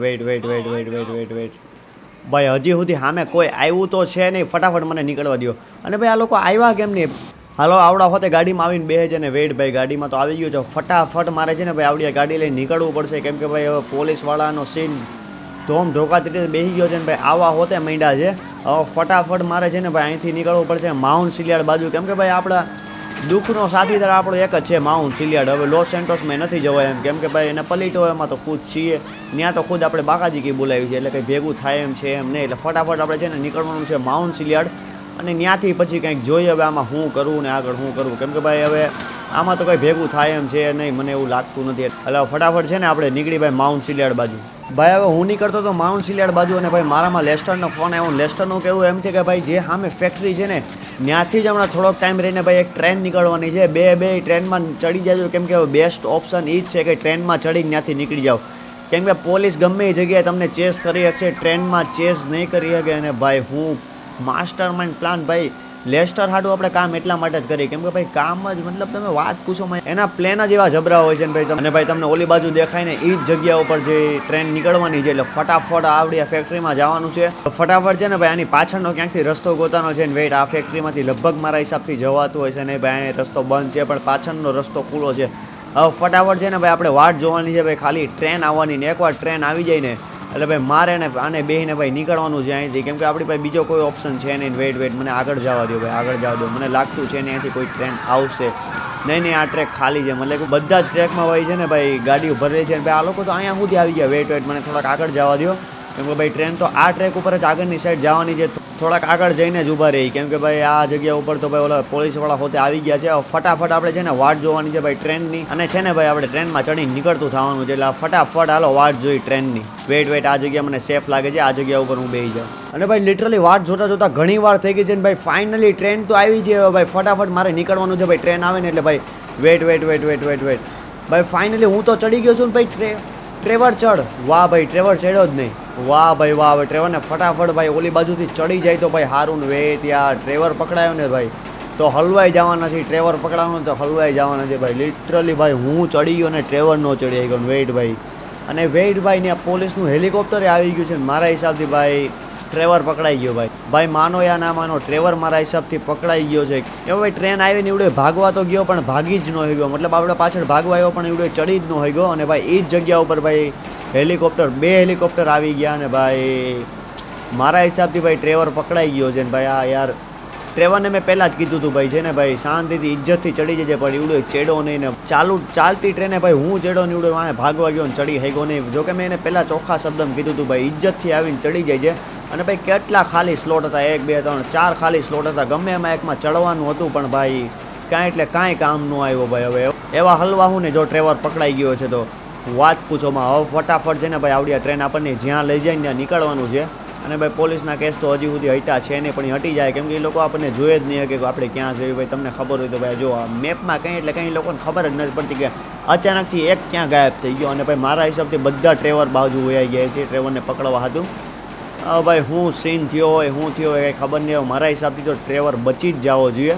ભાઈ હજી સુધી સામે કોઈ આવ્યું તો છે નહીં. ફટાફટ મને નીકળવા દો. અને ભાઈ આ લોકો આવ્યા કેમ નહીં? હાલો આવડા હોતે ગાડીમાં આવીને બે છે ને. વેઇટ ભાઈ ગાડીમાં તો આવી ગયું છે. ફટાફટ મારે છે ને ભાઈ આવડી ગાડી લઈને નીકળવું પડશે, કેમ કે ભાઈ હવે પોલીસવાળાનો સીન ધોકાતી રીતે બેસી ગયો છે ને ભાઈ. આવા હોતે માંડ્યા છે. હવે ફટાફટ મારે છે ને ભાઈ અહીંથી નીકળવું પડશે માઉન્ટ સિલિયાર્ડ બાજુ, કેમ કે ભાઈ આપણા દુઃખનો સાથીદાર આપણો એક જ છે માઉન્ટ સિલિયાર્ડ. હવે લોસ સેન્ટોસમાં નથી જવાય એમ, કેમ કે ભાઈ એને પલીટો એમાં તો ખુદ છીએ. ત્યાં તો ખુદ આપણે બાકાજી કી બોલાવી છે એટલે કંઈ ભેગું થાય એમ છે એમ નહીં. એટલે ફટાફટ આપણે છે ને નીકળવાનું છે માઉન્ટ સિલિયાર્ડ. અને ત્યાંથી પછી કંઈક જોઈએ હવે આમાં શું કરવું ને આગળ શું કરવું, કેમ કે ભાઈ હવે આમાં તો કંઈ ભેગું થાય એમ છે નહીં, મને એવું લાગતું નથી. એટલે ફટાફટ છે ને આપણે નીકળી ભાઈ માઉન્ટ સિલિયાર્ડ બાજુ. ભાઈ હવે હું નીકળતો તો માઉન્ટ સિલિયાર્ડ બાજુ. અને ભાઈ મારામાં લેસ્ટરનો ફોન આવ્યો. લેસ્ટરનું કહેવું એમ છે કે ભાઈ જે સામે ફેક્ટરી છે ને ત્યાંથી જ હમણાં થોડોક ટાઈમ રહીને ભાઈ એક ટ્રેન નીકળવાની છે. બે ટ્રેનમાં ચડી જાજો, કેમ કે બેસ્ટ ઓપ્શન એ જ છે કે ટ્રેનમાં ચડીને ત્યાંથી નીકળી જાઓ, કેમ કે પોલીસ ગમે એ જગ્યાએ તમને ચેસ કરી શકશે, ટ્રેનમાં ચેસ નહીં કરી શકે. અને ભાઈ હું માસ્ટર માઇન્ડ પ્લાન ભાઈ લેસ્ટર હાટું આપણે કામ એટલા માટે જ કરીએ, કેમ કે ભાઈ કામ જ મતલબ તમે વાત પૂછો એના પ્લેન જ એવા જબરા હોય છે ને ભાઈ. અને ભાઈ તમને ઓલી બાજુ દેખાય ને એ જ જગ્યા ઉપર જે ટ્રેન નીકળવાની છે. એટલે ફટાફટ આવડી આ ફેક્ટરીમાં જવાનું છે. ફટાફટ છે ને ભાઈ આની પાછળનો ક્યાંકથી રસ્તો ગોતાનો છે ને. વેઇટ આ ફેક્ટરીમાંથી લગભગ મારા હિસાબથી જવાતું હોય છે ને ભાઈ. અહીં રસ્તો બંધ છે પણ પાછળનો રસ્તો ખુલ્લો છે. હવે ફટાફટ છે ને ભાઈ આપણે વાટ જોવાની છે ભાઈ, ખાલી ટ્રેન આવવાની ને. એકવાર ટ્રેન આવી જાય ને એટલે ભાઈ મારે ને આને બેહીને ભાઈ નીકળવાનું છે અહીંથી, કેમ કે આપણી પાસે બીજો કોઈ ઓપ્શન છે નહીં. વેઇટ મને આગળ જવા દો ભાઈ, આગળ જવા દો. મને લાગતું છે ને અહીંયાથી કોઈ ટ્રેન આવશે નહીં. આ ટ્રેક ખાલી છે. મતલબ બધા જ ટ્રેકમાં ભાઈ છે ને ભાઈ ગાડીઓ ભરેલી છે ને ભાઈ. આ લોકો તો અહીંયા સુધી આવી ગયા. વેઇટ મને થોડાક આગળ જવા દો, કેમ કે ભાઈ ટ્રેન તો આ ટ્રેક ઉપર જ આગળની સાઈડ જવાની છે. થોડાક આગળ જઈને જ ઊભા રહી, કેમ કે ભાઈ આ જગ્યા ઉપર તો ભાઈ ઓલા પોલીસવાળા હોતે આવી ગયા છે. ફટાફટ આપણે છે ને વાટ જોવાની છે ભાઈ ટ્રેનની. અને છે ને ભાઈ આપણે ટ્રેનમાં ચડીને નીકળતું થવાનું છે. એટલે ફટાફટ હાલો વાટ જોઈ ટ્રેનની. વેઇટ આ જગ્યા મને સેફ લાગે છે. આ જગ્યા ઉપર હું બેસી જાઉં. અને ભાઈ લિટરલી વાટ જોતા ઘણી વાર થઈ ગઈ છે ને ભાઈ. ફાઇનલી ટ્રેન તો આવી છે ભાઈ. ફટાફટ મારે નીકળવાનું છે ભાઈ ટ્રેન આવે ને એટલે ભાઈ. વેઇટ ભાઈ ફાઇનલી હું તો ચડી ગયો છું ને ભાઈ ટ્રેવર ચડ. વાહ ભાઈ, ટ્રેવર ચડ્યો જ નહીં. વાહ ભાઈ વાહ. હવે ટ્રેવરને ફટાફટ ભાઈ ઓલી બાજુથી ચડી જાય તો ભાઈ સારું ને. વેટ યાર, ટ્રેવર પકડાયો ને ભાઈ તો હલવાઈ જવાના છે. ટ્રેવર પકડાવાનો તો હલવાઈ જવાના છે ભાઈ. લિટરલી ભાઈ હું ચડી ગયો ને ટ્રેવર નો ચડી ગયો. વેઇટ ભાઈ, અને વેઇટ ભાઈ ને પોલીસનું હેલિકોપ્ટર આવી ગયું છે ને મારા હિસાબથી ભાઈ ટ્રેવર પકડાઈ ગયો ભાઈ. ભાઈ માનો યા ના માનો, ટ્રેવર મારા હિસાબથી પકડાઈ ગયો છે. એવો ભાઈ ટ્રેન આવીને એવડે ભાગવા તો ગયો પણ ભાગી જ ન ગયો. મતલબ આપણે પાછળ ભાગવા આવ્યો પણ એવડે ચડી જ ન ગયો. અને ભાઈ એ જ જગ્યા ઉપર ભાઈ હેલિકોપ્ટર, 2 હેલિકોપ્ટર આવી ગયા ને ભાઈ મારા હિસાબથી ભાઈ ટ્રેવર પકડાઈ ગયો છે ને ભાઈ. આ યાર ટ્રેવરને મેં પહેલાં જ કીધું હતું ભાઈ છે ને ભાઈ શાંતિથી ઇજ્જતથી ચડી જજે, પણ એવડો ચેડો નહીં ને. ચાલતી ટ્રેને ભાઈ હું ચેડો ને એવડો વાંહે ભાગવા ગયો ને ચડી હૈગો નહીં. જોકે મેં એને પહેલાં ચોખ્ખા શબ્દમાં કીધું હતું ભાઈ ઇજ્જતથી આવીને ચડી જાય છે. અને ભાઈ કેટલા ખાલી સ્લોટ હતા, 1 2 3 4 ખાલી સ્લોટ હતા. ગમે એમાં એકમાં ચડવાનું હતું પણ ભાઈ કાંઈ એટલે કાંઈ કામ ન આવ્યો ભાઈ. હવે એવા હલવા હું ને જો ટ્રેવર પકડાઈ ગયો છે તો વાત પૂછોમાં. હવે ફટાફટ છે ને ભાઈ આવડી આ ટ્રેન આપણને જ્યાં લઈ જાય ત્યાં નીકળવાનું છે. અને ભાઈ પોલીસના કેસ તો હજી સુધી હટ્યા છે નહીં, પણ એ હટી જાય કેમ કે એ લોકો આપણને જોઈએ જ નહીં કે આપણે ક્યાં જોઈએ. ભાઈ તમને ખબર હોય તો ભાઈ જો મેપમાં કંઈ એટલે કંઈ લોકોને ખબર જ નથી પડતી કે અચાનકથી એક ક્યાં ગાયબ થઈ ગયો. અને ભાઈ મારા હિસાબથી બધા ટ્રેવર બાજુ વયા ગયા છે ટ્રેવરને પકડવા હતું. ભાઈ હું સીન થયો હોય શું થયો હોય કંઈ ખબર નહીં હોય. મારા હિસાબથી તો ટ્રેવર બચી જ જવો જોઈએ.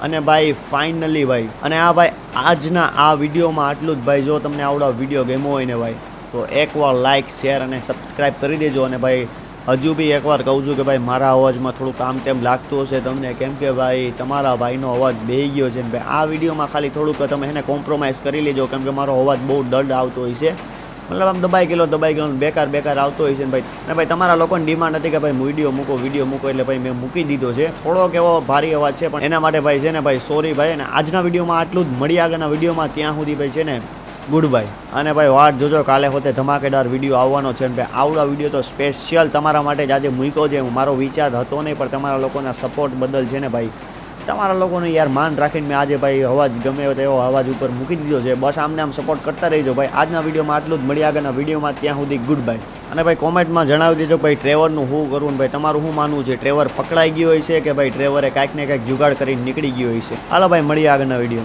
અને ભાઈ ફાઇનલી ભાઈ, અને આ ભાઈ આજના આ વિડીયોમાં આટલું જ ભાઈ. જો તમને આવડો વિડીયો ગમ્યો હોય ને ભાઈ તો એકવાર લાઇક, શેર અને સબસ્ક્રાઈબ કરી દેજો. અને ભાઈ હજુ બી એકવાર કહું છું કે ભાઈ મારા અવાજમાં થોડું કામ તેમ લાગતું હશે તમને, કેમ કે ભાઈ તમારા ભાઈનો અવાજ બેહી ગયો છે ને ભાઈ. આ વિડીયોમાં ખાલી થોડુંક તમે એને કોમ્પ્રોમાઇઝ કરી લેજો કેમ કે મારો અવાજ બહુ ડડ આવતો હોય છે. મતલબ આમ દબાઈ ગયેલો બેકાર આવતો હોય છે ને ભાઈ. અને ભાઈ તમારા લોકોની ડિમાન્ડ હતી કે ભાઈ વિડીયો મૂકો એટલે ભાઈ મેં મૂકી દીધો છે. થોડોક એવો ભારી અવાજ છે પણ એના માટે ભાઈ છે ને ભાઈ સોરી ભાઈ. અને આજના વિડીયોમાં આટલું જ. મળી આગળના વિડીયોમાં, ત્યાં સુધી ભાઈ છે ને ગુડ બાય. અને ભાઈ વાટ જોજો, કાલે હોતે ધમાકેદાર વિડીયો આવવાનો છે. અને ભાઈ આવડા વિડીયો તો સ્પેશિયલ તમારા માટે જ આજે મૂક્યો છે. મારો વિચાર હતો નહીં પણ તમારા લોકોના સપોર્ટ બદલ છે ને ભાઈ, તમારા લોકોને યાર માન રાખીને મેં આજે ભાઈ અવાજ ગમે તેવો અવાજ ઉપર મૂકી દીધો છે. બસ આમને આમ સપોર્ટ કરતા રહીજો ભાઈ. આજના વિડીયોમાં આટલું જ. મળી આગળના વિડીયોમાં, ત્યાં સુધી ગુડ બાય. અને ભાઈ કોમેન્ટમાં જણાવી દેજો ભાઈ ટ્રેવરનું શું કરવું ને ભાઈ તમારું શું માનવું છે. ટ્રેવર પકડાઈ ગયો હોય છે કે ભાઈ ટ્રેવરે કાંઈક ને કાંઈક જુગાડ કરીને નીકળી ગયો હોય છે. હાલો ભાઈ મળીએ આગળના વિડીયોમાં.